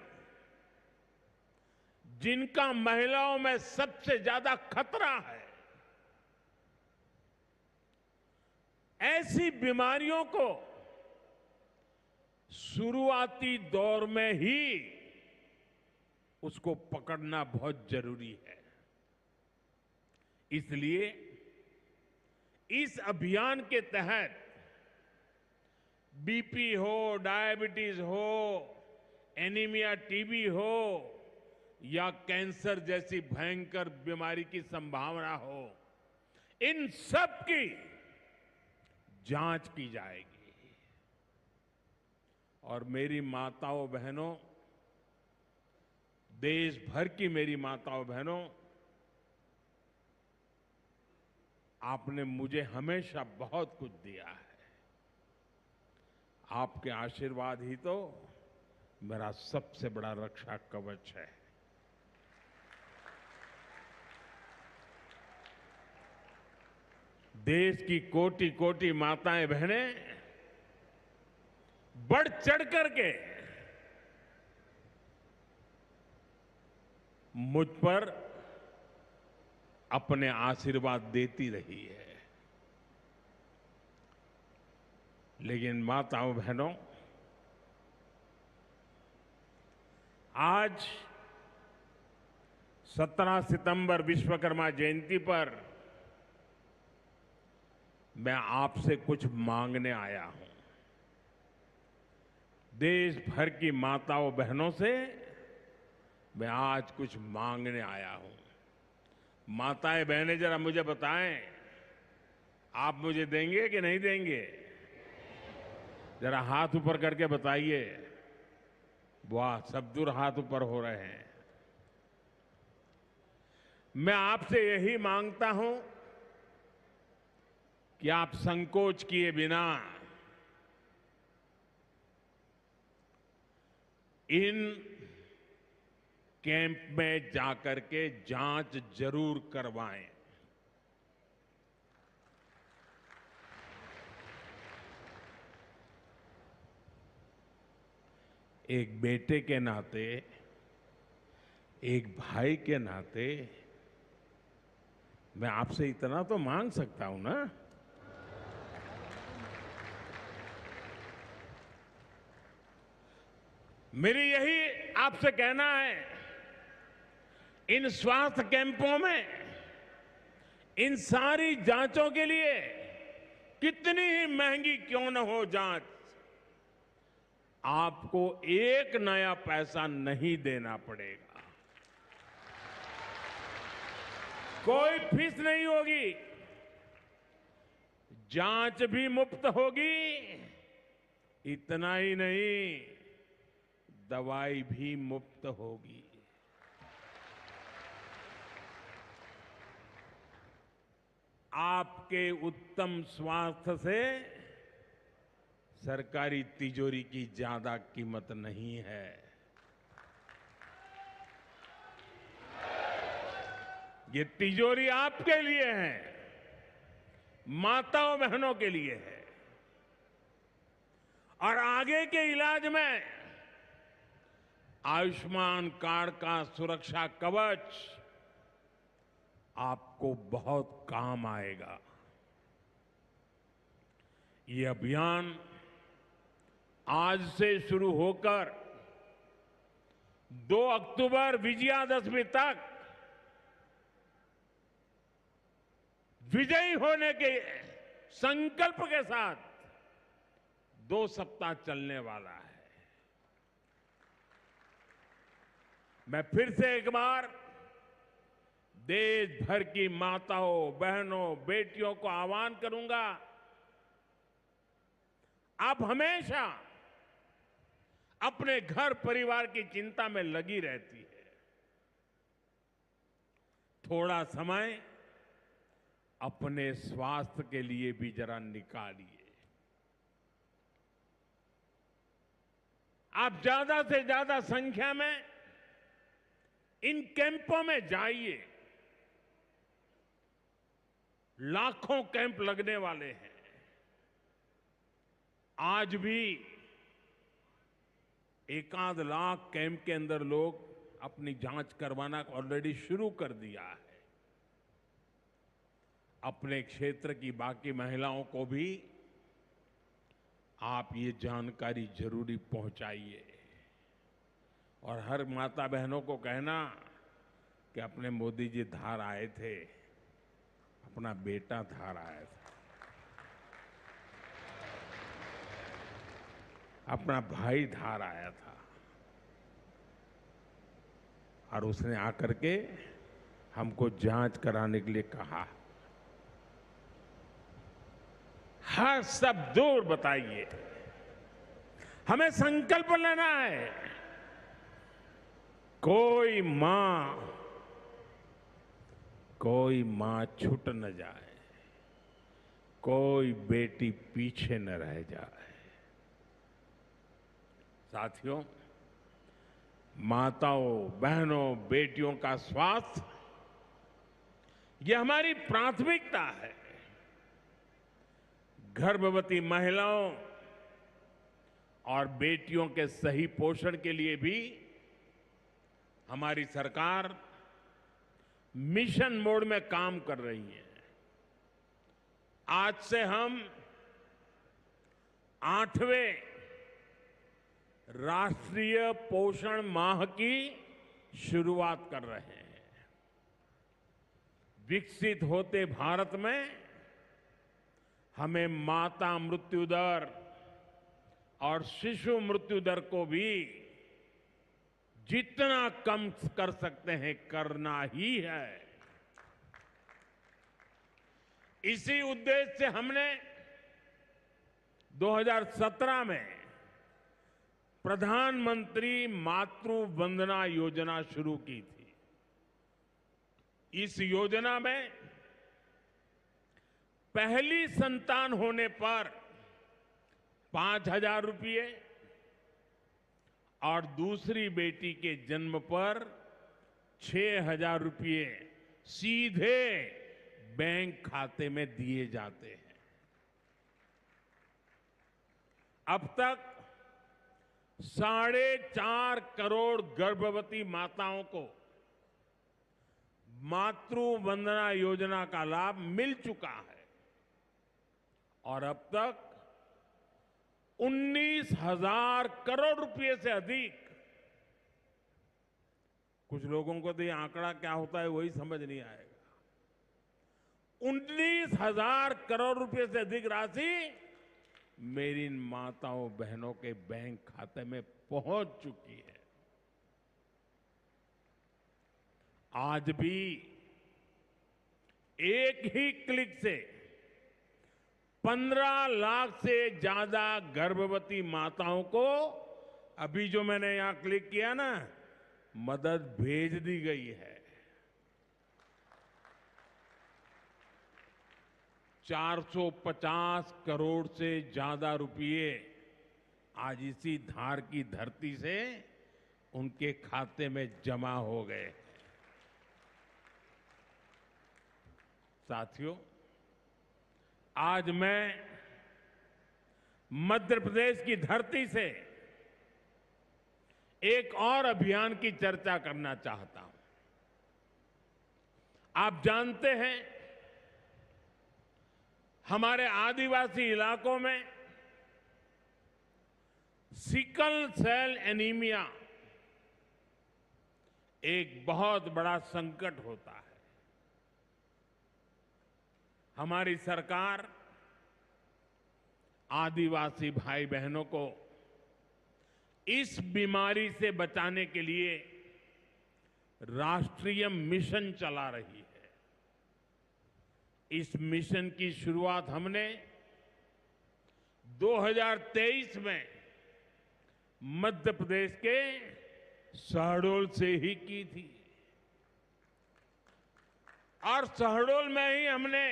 जिनका महिलाओं में सबसे ज्यादा खतरा है, ऐसी बीमारियों को शुरुआती दौर में ही उसको पकड़ना बहुत जरूरी है। इसलिए इस अभियान के तहत बीपी हो, डायबिटीज हो, एनीमिया, टीबी हो या कैंसर जैसी भयंकर बीमारी की संभावना हो, इन सब की जांच की जाएगी। और मेरी माताओं बहनों, देश भर की मेरी माताओं बहनों, आपने मुझे हमेशा बहुत कुछ दिया है। आपके आशीर्वाद ही तो मेरा सबसे बड़ा रक्षा कवच है। देश की कोटि कोटि माताएं बहनें बढ़ चढ़ करके मुझ पर अपने आशीर्वाद देती रही है। लेकिन माताओं बहनों, आज 17 सितंबर विश्वकर्मा जयंती पर मैं आपसे कुछ मांगने आया हूं। देश भर की माताओं बहनों से मैं आज कुछ मांगने आया हूं। माताएं बहनें जरा मुझे बताएं, आप मुझे देंगे कि नहीं देंगे? जरा हाथ ऊपर करके बताइए। वाह, सब दूर हाथ ऊपर हो रहे हैं। मैं आपसे यही मांगता हूं कि आप संकोच किए बिना इन कैंप में जाकर के जांच जरूर करवाएं। एक बेटे के नाते, एक भाई के नाते मैं आपसे इतना तो मांग सकता हूं ना। मेरी यही आपसे कहना है, इन स्वास्थ्य कैंपों में इन सारी जांचों के लिए कितनी ही महंगी क्यों न हो जांच, आपको एक नया पैसा नहीं देना पड़ेगा। कोई फीस नहीं होगी, जांच भी मुफ्त होगी। इतना ही नहीं, दवाई भी मुफ्त होगी। आपके उत्तम स्वास्थ्य से सरकारी तिजोरी की ज्यादा कीमत नहीं है। ये तिजोरी आपके लिए है, माताओं बहनों के लिए है। और आगे के इलाज में आयुष्मान कार्ड का सुरक्षा कवच आपको बहुत काम आएगा। ये अभियान आज से शुरू होकर 2 अक्टूबर विजयादशमी तक विजयी होने के संकल्प के साथ 2 सप्ताह चलने वाला है। मैं फिर से एक बार देश भर की माताओं, बहनों, बेटियों को आह्वान करूंगा, आप हमेशा अपने घर परिवार की चिंता में लगी रहती है। थोड़ा समय अपने स्वास्थ्य के लिए भी जरा निकालिए। आप ज्यादा से ज्यादा संख्या में इन कैंपों में जाइए। लाखों कैंप लगने वाले हैं। आज भी 1 लाख कैंप के अंदर लोग अपनी जांच करवाना ऑलरेडी शुरू कर दिया है। अपने क्षेत्र की बाकी महिलाओं को भी आप ये जानकारी जरूरी पहुंचाइए। और हर माता बहनों को कहना कि अपने मोदी जी धार आए थे, अपना बेटा धार आया था, अपना भाई धार आया था, और उसने आकर के हमको जांच कराने के लिए कहा। हर सब दूर बताइए। हमें संकल्प लेना है, कोई मां छूट न जाए, कोई बेटी पीछे न रह जाए। साथियों, माताओं, बहनों, बेटियों का स्वास्थ्य ये हमारी प्राथमिकता है। गर्भवती महिलाओं और बेटियों के सही पोषण के लिए भी हमारी सरकार मिशन मोड में काम कर रही है। आज से हम 8वें राष्ट्रीय पोषण माह की शुरुआत कर रहे हैं। विकसित होते भारत में हमें माता मृत्यु दर और शिशु मृत्यु दर को भी जितना कम कर सकते हैं करना ही है। इसी उद्देश्य से हमने 2017 में प्रधानमंत्री मातृ वंदना योजना शुरू की थी। इस योजना में पहली संतान होने पर 5,000 रुपये और दूसरी बेटी के जन्म पर 6,000 रुपये सीधे बैंक खाते में दिए जाते हैं। अब तक 4.5 करोड़ गर्भवती माताओं को मातृ वंदना योजना का लाभ मिल चुका है और अब तक 19,000 करोड़ रुपए से अधिक, कुछ लोगों को तो ये आंकड़ा क्या होता है वही समझ नहीं आएगा, 19,000 करोड़ रुपए से अधिक राशि मेरी इन माताओं बहनों के बैंक खाते में पहुंच चुकी है। आज भी एक ही क्लिक से 15 लाख से ज्यादा गर्भवती माताओं को, अभी जो मैंने यहां क्लिक किया ना, मदद भेज दी गई है। 450 करोड़ से ज्यादा रुपये आज इसी धार की धरती से उनके खाते में जमा हो गए। साथियों, आज मैं मध्य प्रदेश की धरती से एक और अभियान की चर्चा करना चाहता हूं। आप जानते हैं, हमारे आदिवासी इलाकों में सिकल सेल एनीमिया एक बहुत बड़ा संकट होता है। हमारी सरकार आदिवासी भाई बहनों को इस बीमारी से बचाने के लिए राष्ट्रीय मिशन चला रही है। इस मिशन की शुरुआत हमने 2023 में मध्य प्रदेश के शहडोल से ही की थी और शहडोल में ही हमने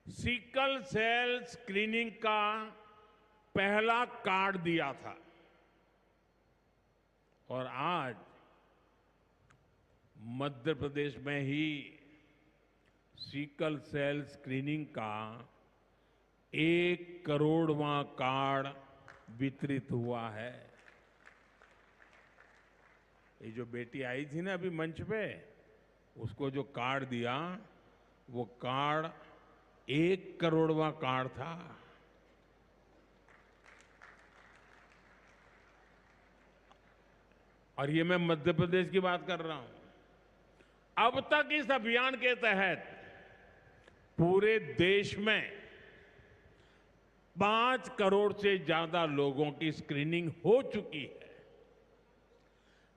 सिकल सेल स्क्रीनिंग का पहला कार्ड दिया था और आज मध्य प्रदेश में ही सिकल सेल स्क्रीनिंग का 1 करोड़वां कार्ड वितरित हुआ है। ये जो बेटी आई थी ना अभी मंच पे, उसको जो कार्ड दिया, वो कार्ड 1 करोड़वां कार्ड था। और ये मैं मध्य प्रदेश की बात कर रहा हूं। अब तक इस अभियान के तहत पूरे देश में 5 करोड़ से ज्यादा लोगों की स्क्रीनिंग हो चुकी है।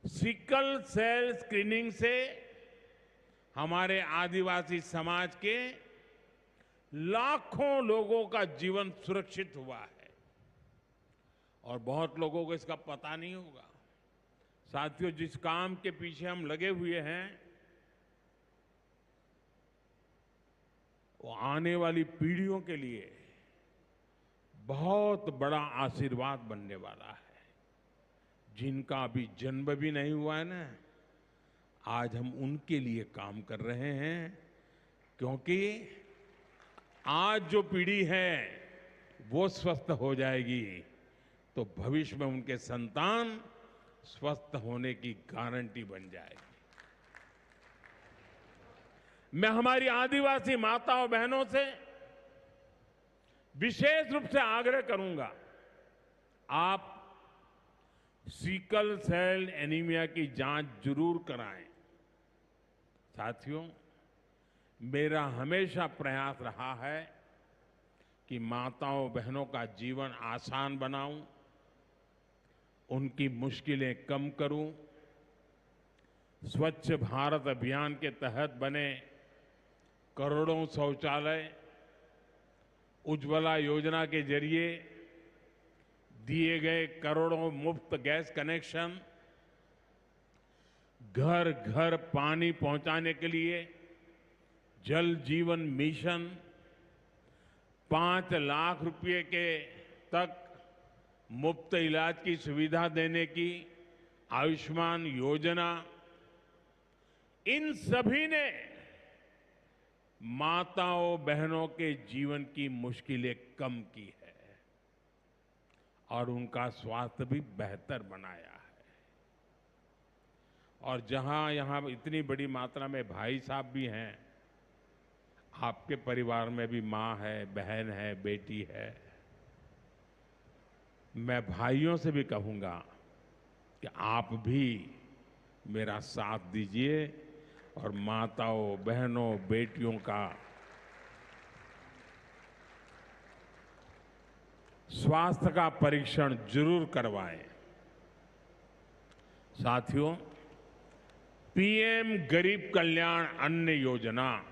सिकल सेल स्क्रीनिंग से हमारे आदिवासी समाज के लाखों लोगों का जीवन सुरक्षित हुआ है और बहुत लोगों को इसका पता नहीं होगा। साथियों, जिस काम के पीछे हम लगे हुए हैं वो आने वाली पीढ़ियों के लिए बहुत बड़ा आशीर्वाद बनने वाला है। जिनका अभी जन्म भी नहीं हुआ है ना, आज हम उनके लिए काम कर रहे हैं, क्योंकि आज जो पीढ़ी है वो स्वस्थ हो जाएगी तो भविष्य में उनके संतान स्वस्थ होने की गारंटी बन जाएगी। मैं हमारी आदिवासी माताओं बहनों से विशेष रूप से आग्रह करूंगा, आप सिकल सेल एनीमिया की जांच जरूर कराएं। साथियों, मेरा हमेशा प्रयास रहा है कि माताओं बहनों का जीवन आसान बनाऊं, उनकी मुश्किलें कम करूं। स्वच्छ भारत अभियान के तहत बने करोड़ों शौचालय, उज्ज्वला योजना के जरिए दिए गए करोड़ों मुफ्त गैस कनेक्शन, घर घर पानी पहुंचाने के लिए जल जीवन मिशन, 5 लाख रुपए के तक मुफ्त इलाज की सुविधा देने की आयुष्मान योजना, इन सभी ने माताओं बहनों के जीवन की मुश्किलें कम की है और उनका स्वास्थ्य भी बेहतर बनाया है। और जहां यहां इतनी बड़ी मात्रा में भाई साहब भी हैं, आपके परिवार में भी मां है, बहन है, बेटी है, मैं भाइयों से भी कहूंगा कि आप भी मेरा साथ दीजिए और माताओं बहनों बेटियों का स्वास्थ्य का परीक्षण जरूर करवाएं। साथियों, पीएम गरीब कल्याण अन्न योजना,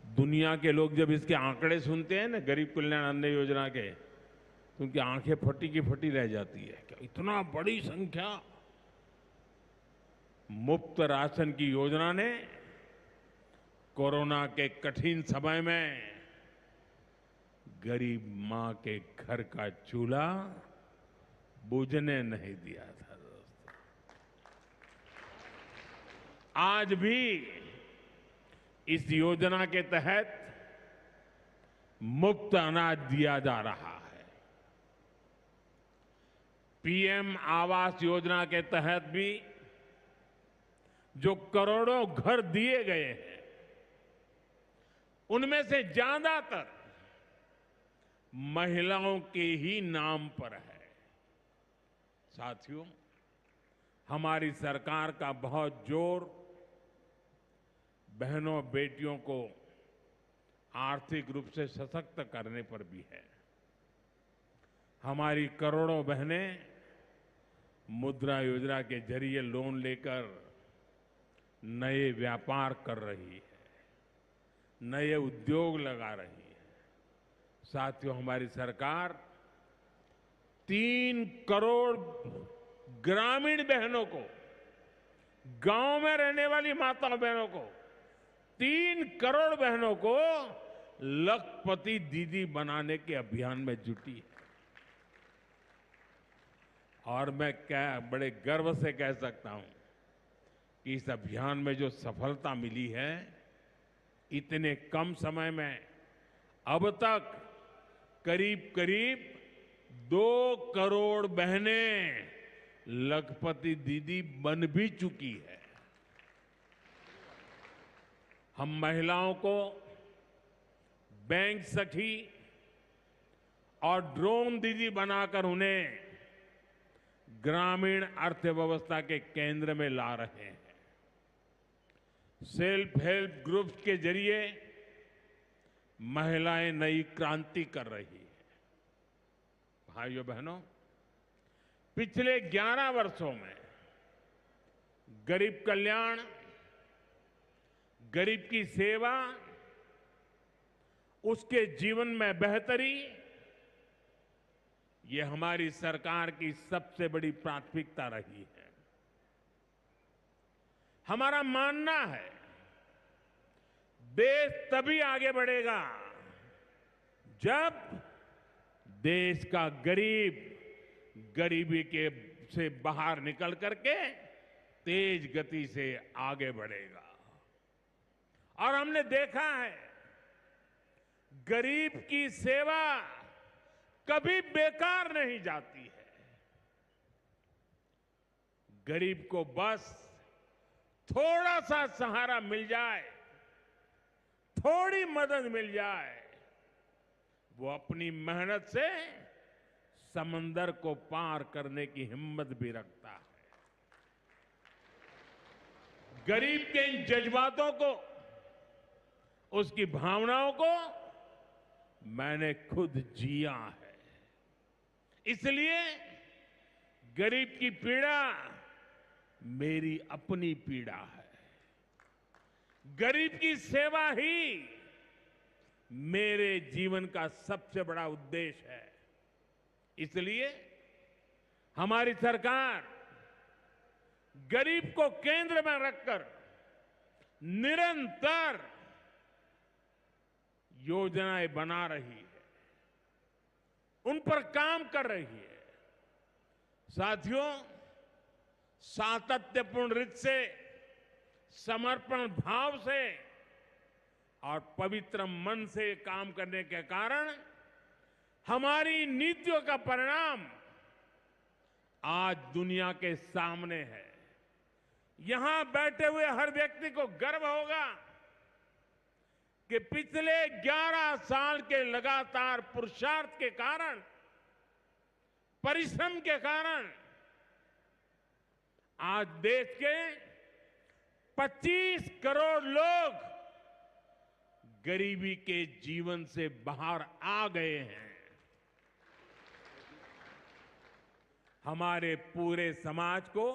दुनिया के लोग जब इसके आंकड़े सुनते हैं ना, गरीब कल्याण अन्न योजना के, तो उनकी आंखें फटी की फटी रह जाती है। क्या इतना बड़ी संख्या! मुफ्त राशन की योजना ने कोरोना के कठिन समय में गरीब मां के घर का चूल्हा बुझने नहीं दिया था। दोस्तों, आज भी इस योजना के तहत मुफ्त अनाज दिया जा रहा है। पीएम आवास योजना के तहत भी जो करोड़ों घर दिए गए हैं, उनमें से ज्यादातर महिलाओं के ही नाम पर है। साथियों, हमारी सरकार का बहुत जोर बहनों बेटियों को आर्थिक रूप से सशक्त करने पर भी है। हमारी करोड़ों बहनें मुद्रा योजना के जरिए लोन लेकर नए व्यापार कर रही है, नए उद्योग लगा रही है। साथियों, हमारी सरकार 3 करोड़ ग्रामीण बहनों को, गांव में रहने वाली माताओं बहनों को, 3 करोड़ बहनों को लखपति दीदी बनाने के अभियान में जुटी है। और मैं बड़े गर्व से कह सकता हूं कि इस अभियान में जो सफलता मिली है, इतने कम समय में अब तक करीब करीब 2 करोड़ बहनें लखपति दीदी बन भी चुकी है। हम महिलाओं को बैंक सखी और ड्रोन दीदी बनाकर उन्हें ग्रामीण अर्थव्यवस्था के केंद्र में ला रहे हैं। सेल्फ हेल्प ग्रुप्स के जरिए महिलाएं नई क्रांति कर रही है। भाइयों बहनों, पिछले 11 वर्षों में गरीब कल्याण, गरीब की सेवा, उसके जीवन में बेहतरी, ये हमारी सरकार की सबसे बड़ी प्राथमिकता रही है। हमारा मानना है, देश तभी आगे बढ़ेगा जब देश का गरीब गरीबी के से बाहर निकल करके तेज गति से आगे बढ़ेगा। और हमने देखा है, गरीब की सेवा कभी बेकार नहीं जाती है। गरीब को बस थोड़ा सा सहारा मिल जाए, थोड़ी मदद मिल जाए, वो अपनी मेहनत से समंदर को पार करने की हिम्मत भी रखता है। गरीब के इन जज्बातों को, उसकी भावनाओं को मैंने खुद जिया है। इसलिए गरीब की पीड़ा मेरी अपनी पीड़ा है। गरीब की सेवा ही मेरे जीवन का सबसे बड़ा उद्देश्य है। इसलिए हमारी सरकार गरीब को केंद्र में रखकर निरंतर योजनाएं बना रही है, उन पर काम कर रही है। साथियों, सातत्यपूर्ण रीत से, समर्पण भाव से और पवित्र मन से काम करने के कारण हमारी नीतियों का परिणाम आज दुनिया के सामने है। यहां बैठे हुए हर व्यक्ति को गर्व होगा कि पिछले 11 साल के लगातार पुरुषार्थ के कारण, परिश्रम के कारण आज देश के 25 करोड़ लोग गरीबी के जीवन से बाहर आ गए हैं। हमारे पूरे समाज को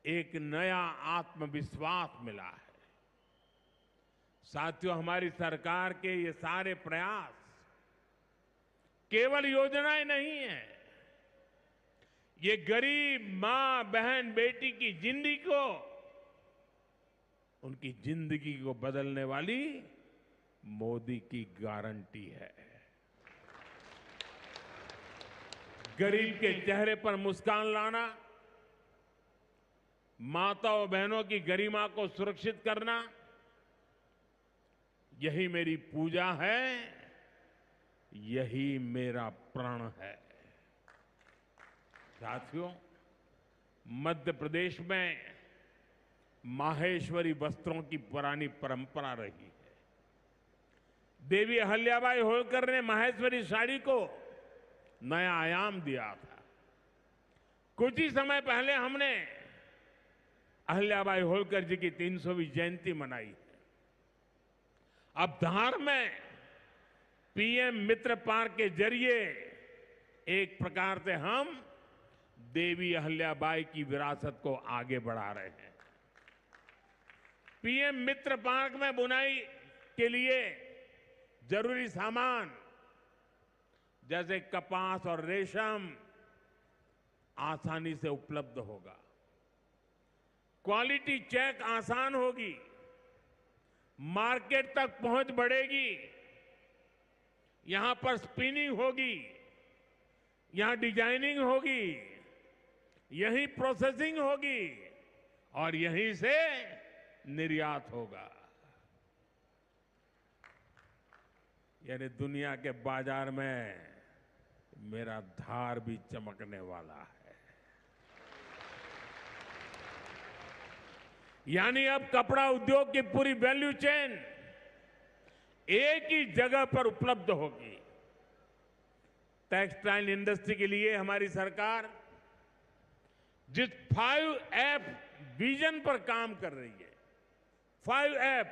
एक नया आत्मविश्वास मिला है। साथियों, हमारी सरकार के ये सारे प्रयास केवल योजनाएं नहीं है, ये गरीब मां, बहन, बेटी की जिंदगी को, उनकी जिंदगी को बदलने वाली मोदी की गारंटी है। गरीब के चेहरे पर मुस्कान लाना, माताओं बहनों की गरिमा को सुरक्षित करना, यही मेरी पूजा है, यही मेरा प्रण है। साथियों, मध्य प्रदेश में माहेश्वरी वस्त्रों की पुरानी परंपरा रही है। देवी अहिल्याबाई होलकर ने माहेश्वरी साड़ी को नया आयाम दिया था। कुछ ही समय पहले हमने अहिल्याबाई होलकर जी की 300वीं जयंती मनाई है। अब धार में पीएम मित्र पार्क के जरिए एक प्रकार से हम देवी अहिल्याबाई की विरासत को आगे बढ़ा रहे हैं। पीएम मित्र पार्क में बुनाई के लिए जरूरी सामान जैसे कपास और रेशम आसानी से उपलब्ध होगा। क्वालिटी चेक आसान होगी, मार्केट तक पहुंच बढ़ेगी, यहां पर स्पिनिंग होगी, यहां डिजाइनिंग होगी, यहीं प्रोसेसिंग होगी और यहीं से निर्यात होगा। यानी दुनिया के बाजार में मेरा धार भी चमकने वाला है। यानी अब कपड़ा उद्योग की पूरी वैल्यू चेन एक ही जगह पर उपलब्ध होगी। टेक्सटाइल इंडस्ट्री के लिए हमारी सरकार जिस 5F विजन पर काम कर रही है, 5F,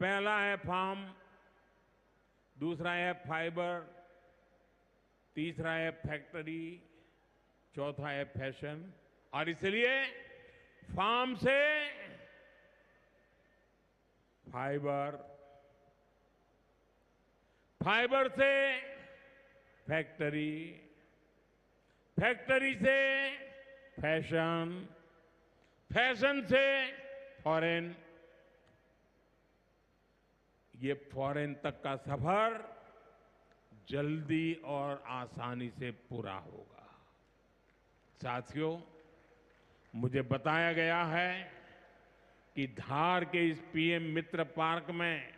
पहला है फार्म, दूसरा है फाइबर, तीसरा है फैक्ट्री, चौथा है फैशन। और इसलिए फार्म से फाइबर, फाइबर से फैक्ट्री, फैक्ट्री से फैशन, फैशन से फॉरेन, ये फॉरेन तक का सफर जल्दी और आसानी से पूरा होगा। साथियों, मुझे बताया गया है कि धार के इस पीएम मित्र पार्क में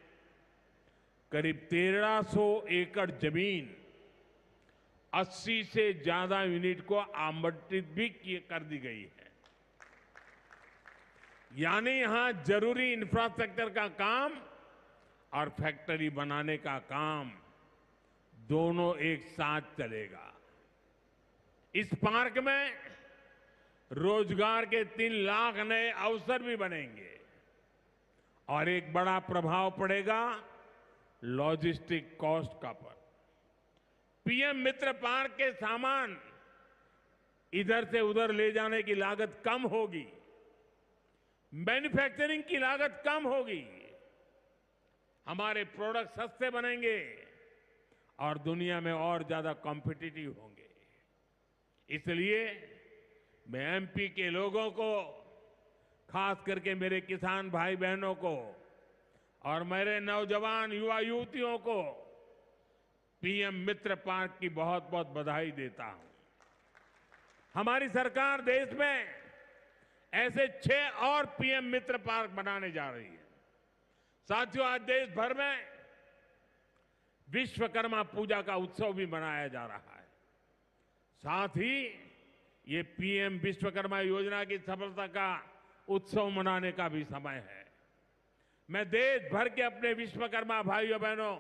करीब 1300 एकड़ जमीन 80 से ज्यादा यूनिट को आवंटित भी कर दी गई है। यानी यहां जरूरी इंफ्रास्ट्रक्चर का काम और फैक्ट्री बनाने का काम दोनों एक साथ चलेगा। इस पार्क में रोजगार के 3 लाख नए अवसर भी बनेंगे और एक बड़ा प्रभाव पड़ेगा लॉजिस्टिक कॉस्ट का पर। पीएम मित्र पार्क के सामान इधर से उधर ले जाने की लागत कम होगी, मैन्युफैक्चरिंग की लागत कम होगी, हमारे प्रोडक्ट सस्ते बनेंगे और दुनिया में और ज्यादा कॉम्पिटिटिव होंगे। इसलिए मैं एमपी के लोगों को, खास करके मेरे किसान भाई बहनों को और मेरे नौजवान युवा युवतियों को पीएम मित्र पार्क की बहुत बहुत बधाई देता हूं। हमारी सरकार देश में ऐसे 6 और पीएम मित्र पार्क बनाने जा रही है। साथियों, आज देश भर में विश्वकर्मा पूजा का उत्सव भी मनाया जा रहा है। साथ ही ये पीएम विश्वकर्मा योजना की सफलता का उत्सव मनाने का भी समय है। मैं देश भर के अपने विश्वकर्मा भाइयों बहनों,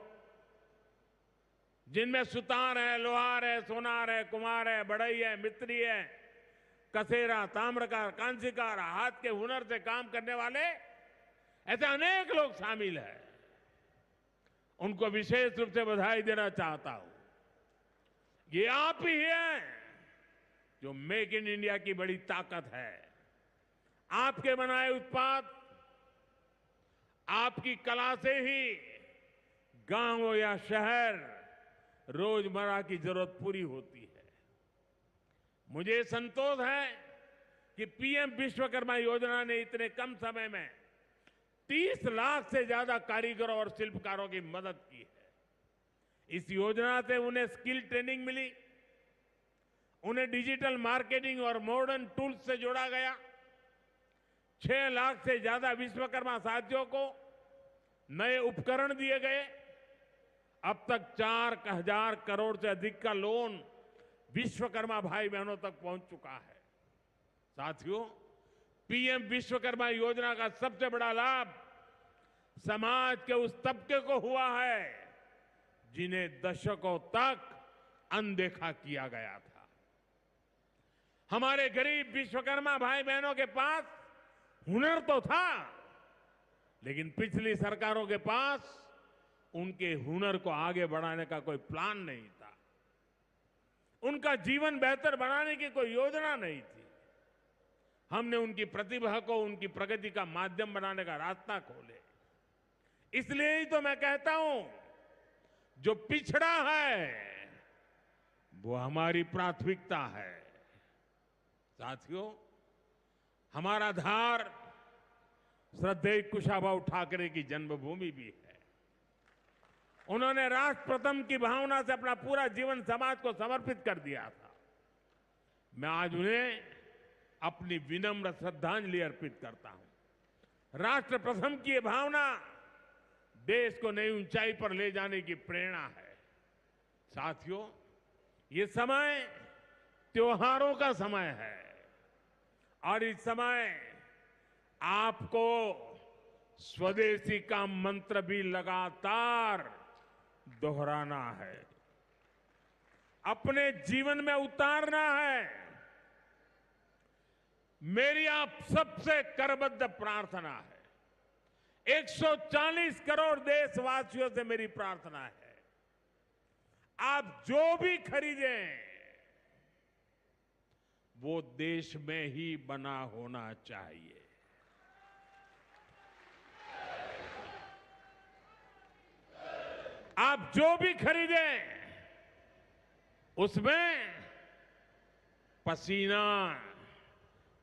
जिनमें सुतार है, लोहार है, सोनार है, कुम्हार है, बढ़ई है, मिस्त्री है, कसेरा, ताम्रकार, कांसीकार, हाथ के हुनर से काम करने वाले ऐसे अनेक लोग शामिल हैं, उनको विशेष रूप से बधाई देना चाहता हूं। ये आप ही हैं जो मेक इन इंडिया की बड़ी ताकत है। आपके बनाए उत्पाद, आपकी कला से ही गांव या शहर रोजमर्रा की जरूरत पूरी होती है। मुझे संतोष है कि पीएम विश्वकर्मा योजना ने इतने कम समय में 30 लाख से ज्यादा कारीगरों और शिल्पकारों की मदद की है। इस योजना से उन्हें स्किल ट्रेनिंग मिली, उन्हें डिजिटल मार्केटिंग और मॉडर्न टूल्स से जोड़ा गया। 6 लाख से ज्यादा विश्वकर्मा साथियों को नए उपकरण दिए गए। अब तक 4,000 करोड़ से अधिक का लोन विश्वकर्मा भाई बहनों तक पहुंच चुका है। साथियों, पीएम विश्वकर्मा योजना का सबसे बड़ा लाभ समाज के उस तबके को हुआ है जिन्हें दशकों तक अनदेखा किया गया था। हमारे गरीब विश्वकर्मा भाई बहनों के पास हुनर तो था, लेकिन पिछली सरकारों के पास उनके हुनर को आगे बढ़ाने का कोई प्लान नहीं था। उनका जीवन बेहतर बनाने की कोई योजना नहीं थी। हमने उनकी प्रतिभा को उनकी प्रगति का माध्यम बनाने का रास्ता खोले। इसलिए ही तो मैं कहता हूं, जो पिछड़ा है वो हमारी प्राथमिकता है। साथियों, हमारा धार श्रद्धेय कुशाभाऊ ठाकरे की जन्मभूमि भी है। उन्होंने राष्ट्र प्रथम की भावना से अपना पूरा जीवन समाज को समर्पित कर दिया था। मैं आज उन्हें अपनी विनम्र श्रद्धांजलि अर्पित करता हूं। राष्ट्र प्रथम की ये भावना देश को नई ऊंचाई पर ले जाने की प्रेरणा है। साथियों, ये समय त्योहारों का समय है और इस समय आपको स्वदेशी का मंत्र भी लगातार दोहराना है, अपने जीवन में उतारना है। मेरी आप सबसे करबद्ध प्रार्थना है, 140 करोड़ देशवासियों से मेरी प्रार्थना है, आप जो भी खरीदें वो देश में ही बना होना चाहिए। आप जो भी खरीदें उसमें पसीना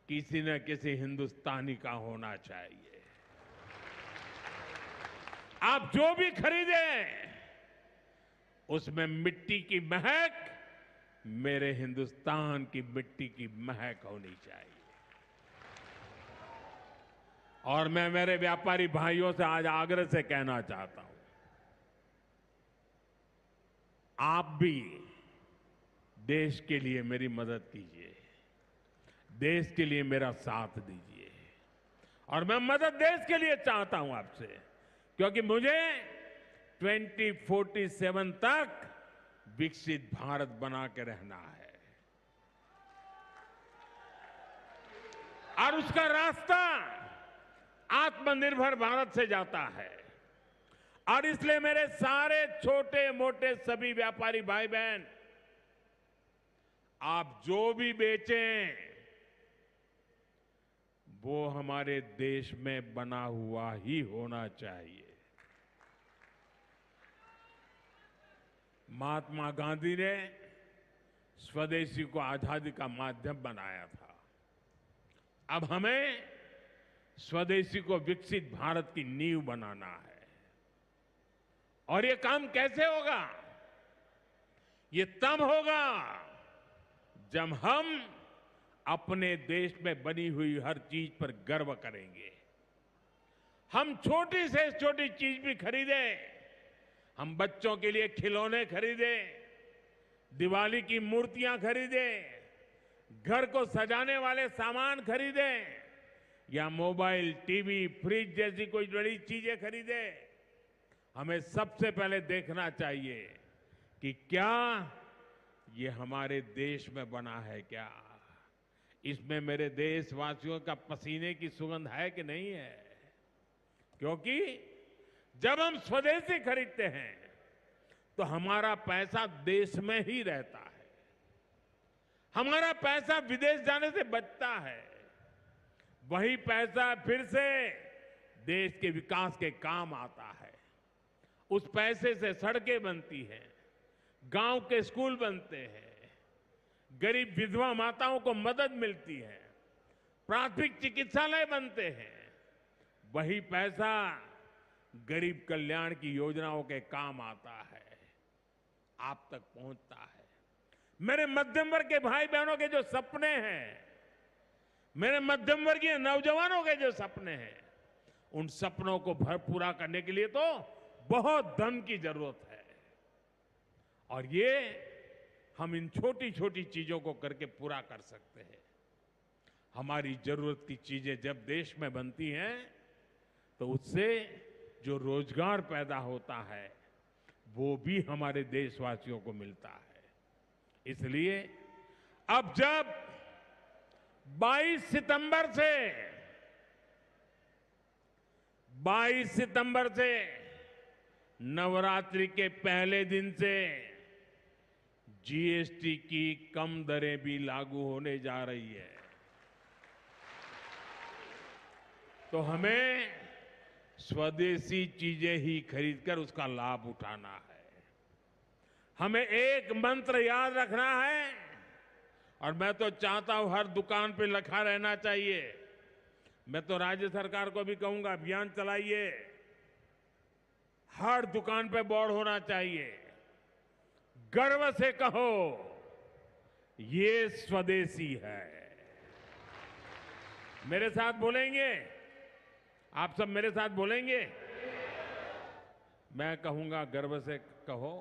किसी न किसी हिंदुस्तानी का होना चाहिए। आप जो भी खरीदें उसमें मिट्टी की महक मेरे हिंदुस्तान की मिट्टी की महक होनी चाहिए। और मैं मेरे व्यापारी भाइयों से आज आग्रह से कहना चाहता हूं, आप भी देश के लिए मेरी मदद कीजिए, देश के लिए मेरा साथ दीजिए। और मैं मदद देश के लिए चाहता हूं आपसे, क्योंकि मुझे 2047 तक विकसित भारत बना के रहना है और उसका रास्ता आत्मनिर्भर भारत से जाता है। और इसलिए मेरे सारे छोटे मोटे सभी व्यापारी भाई बहन, आप जो भी बेचें वो हमारे देश में बना हुआ ही होना चाहिए। महात्मा गांधी ने स्वदेशी को आजादी का माध्यम बनाया था। अब हमें स्वदेशी को विकसित भारत की नींव बनाना है। और ये काम कैसे होगा? ये तब होगा जब हम अपने देश में बनी हुई हर चीज पर गर्व करेंगे। हम छोटी से छोटी चीज भी खरीदें। हम बच्चों के लिए खिलौने खरीदें, दिवाली की मूर्तियां खरीदें, घर को सजाने वाले सामान खरीदें, या मोबाइल, टीवी, फ्रिज जैसी कोई बड़ी चीजें खरीदें। हमें सबसे पहले देखना चाहिए कि क्या ये हमारे देश में बना है, क्या इसमें मेरे देशवासियों का पसीने की सुगंध है कि नहीं है। क्योंकि जब हम स्वदेशी खरीदते हैं तो हमारा पैसा देश में ही रहता है, हमारा पैसा विदेश जाने से बचता है। वही पैसा फिर से देश के विकास के काम आता है। उस पैसे से सड़कें बनती हैं, गांव के स्कूल बनते हैं, गरीब विधवा माताओं को मदद मिलती है, प्राथमिक चिकित्सालय बनते हैं। वही पैसा गरीब कल्याण की योजनाओं के काम आता है, आप तक पहुंचता है। मेरे मध्यम वर्ग के भाई बहनों के जो सपने हैं, मेरे मध्यम वर्गीय नौजवानों के जो सपने हैं, उन सपनों को पूरा करने के लिए तो बहुत धन की जरूरत है। और ये हम इन छोटी छोटी चीजों को करके पूरा कर सकते हैं। हमारी जरूरत की चीजें जब देश में बनती हैं तो उससे जो रोजगार पैदा होता है वो भी हमारे देशवासियों को मिलता है। इसलिए अब जब 22 सितंबर से नवरात्रि के पहले दिन से जीएसटी की कम दरें भी लागू होने जा रही है। तो हमें स्वदेशी चीजें ही खरीदकर उसका लाभ उठाना है। हमें एक मंत्र याद रखना है, और मैं तो चाहता हूं हर दुकान पे लिखा रहना चाहिए। मैं तो राज्य सरकार को भी कहूंगा, अभियान चलाइए, हर दुकान पे बोर्ड होना चाहिए। गर्व से कहो ये स्वदेशी है। मेरे साथ बोलेंगे? आप सब मेरे साथ बोलेंगे? मैं कहूंगा गर्व से कहो,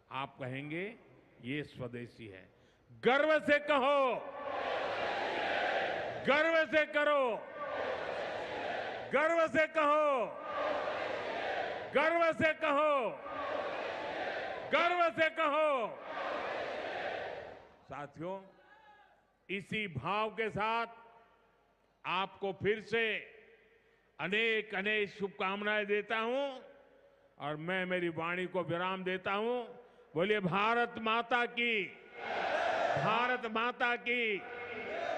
आप कहेंगे ये स्वदेशी है। गर्व से कहो, गर्व से करो, गर्व से कहो, गर्व से कहो, गर्व से कहो। साथियों, इसी भाव के साथ आपको फिर से अनेक अनेक शुभकामनाएं देता हूं और मैं मेरी वाणी को विराम देता हूं। बोलिए भारत माता की, भारत माता की,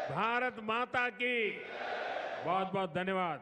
भारत माता की। बहुत बहुत धन्यवाद।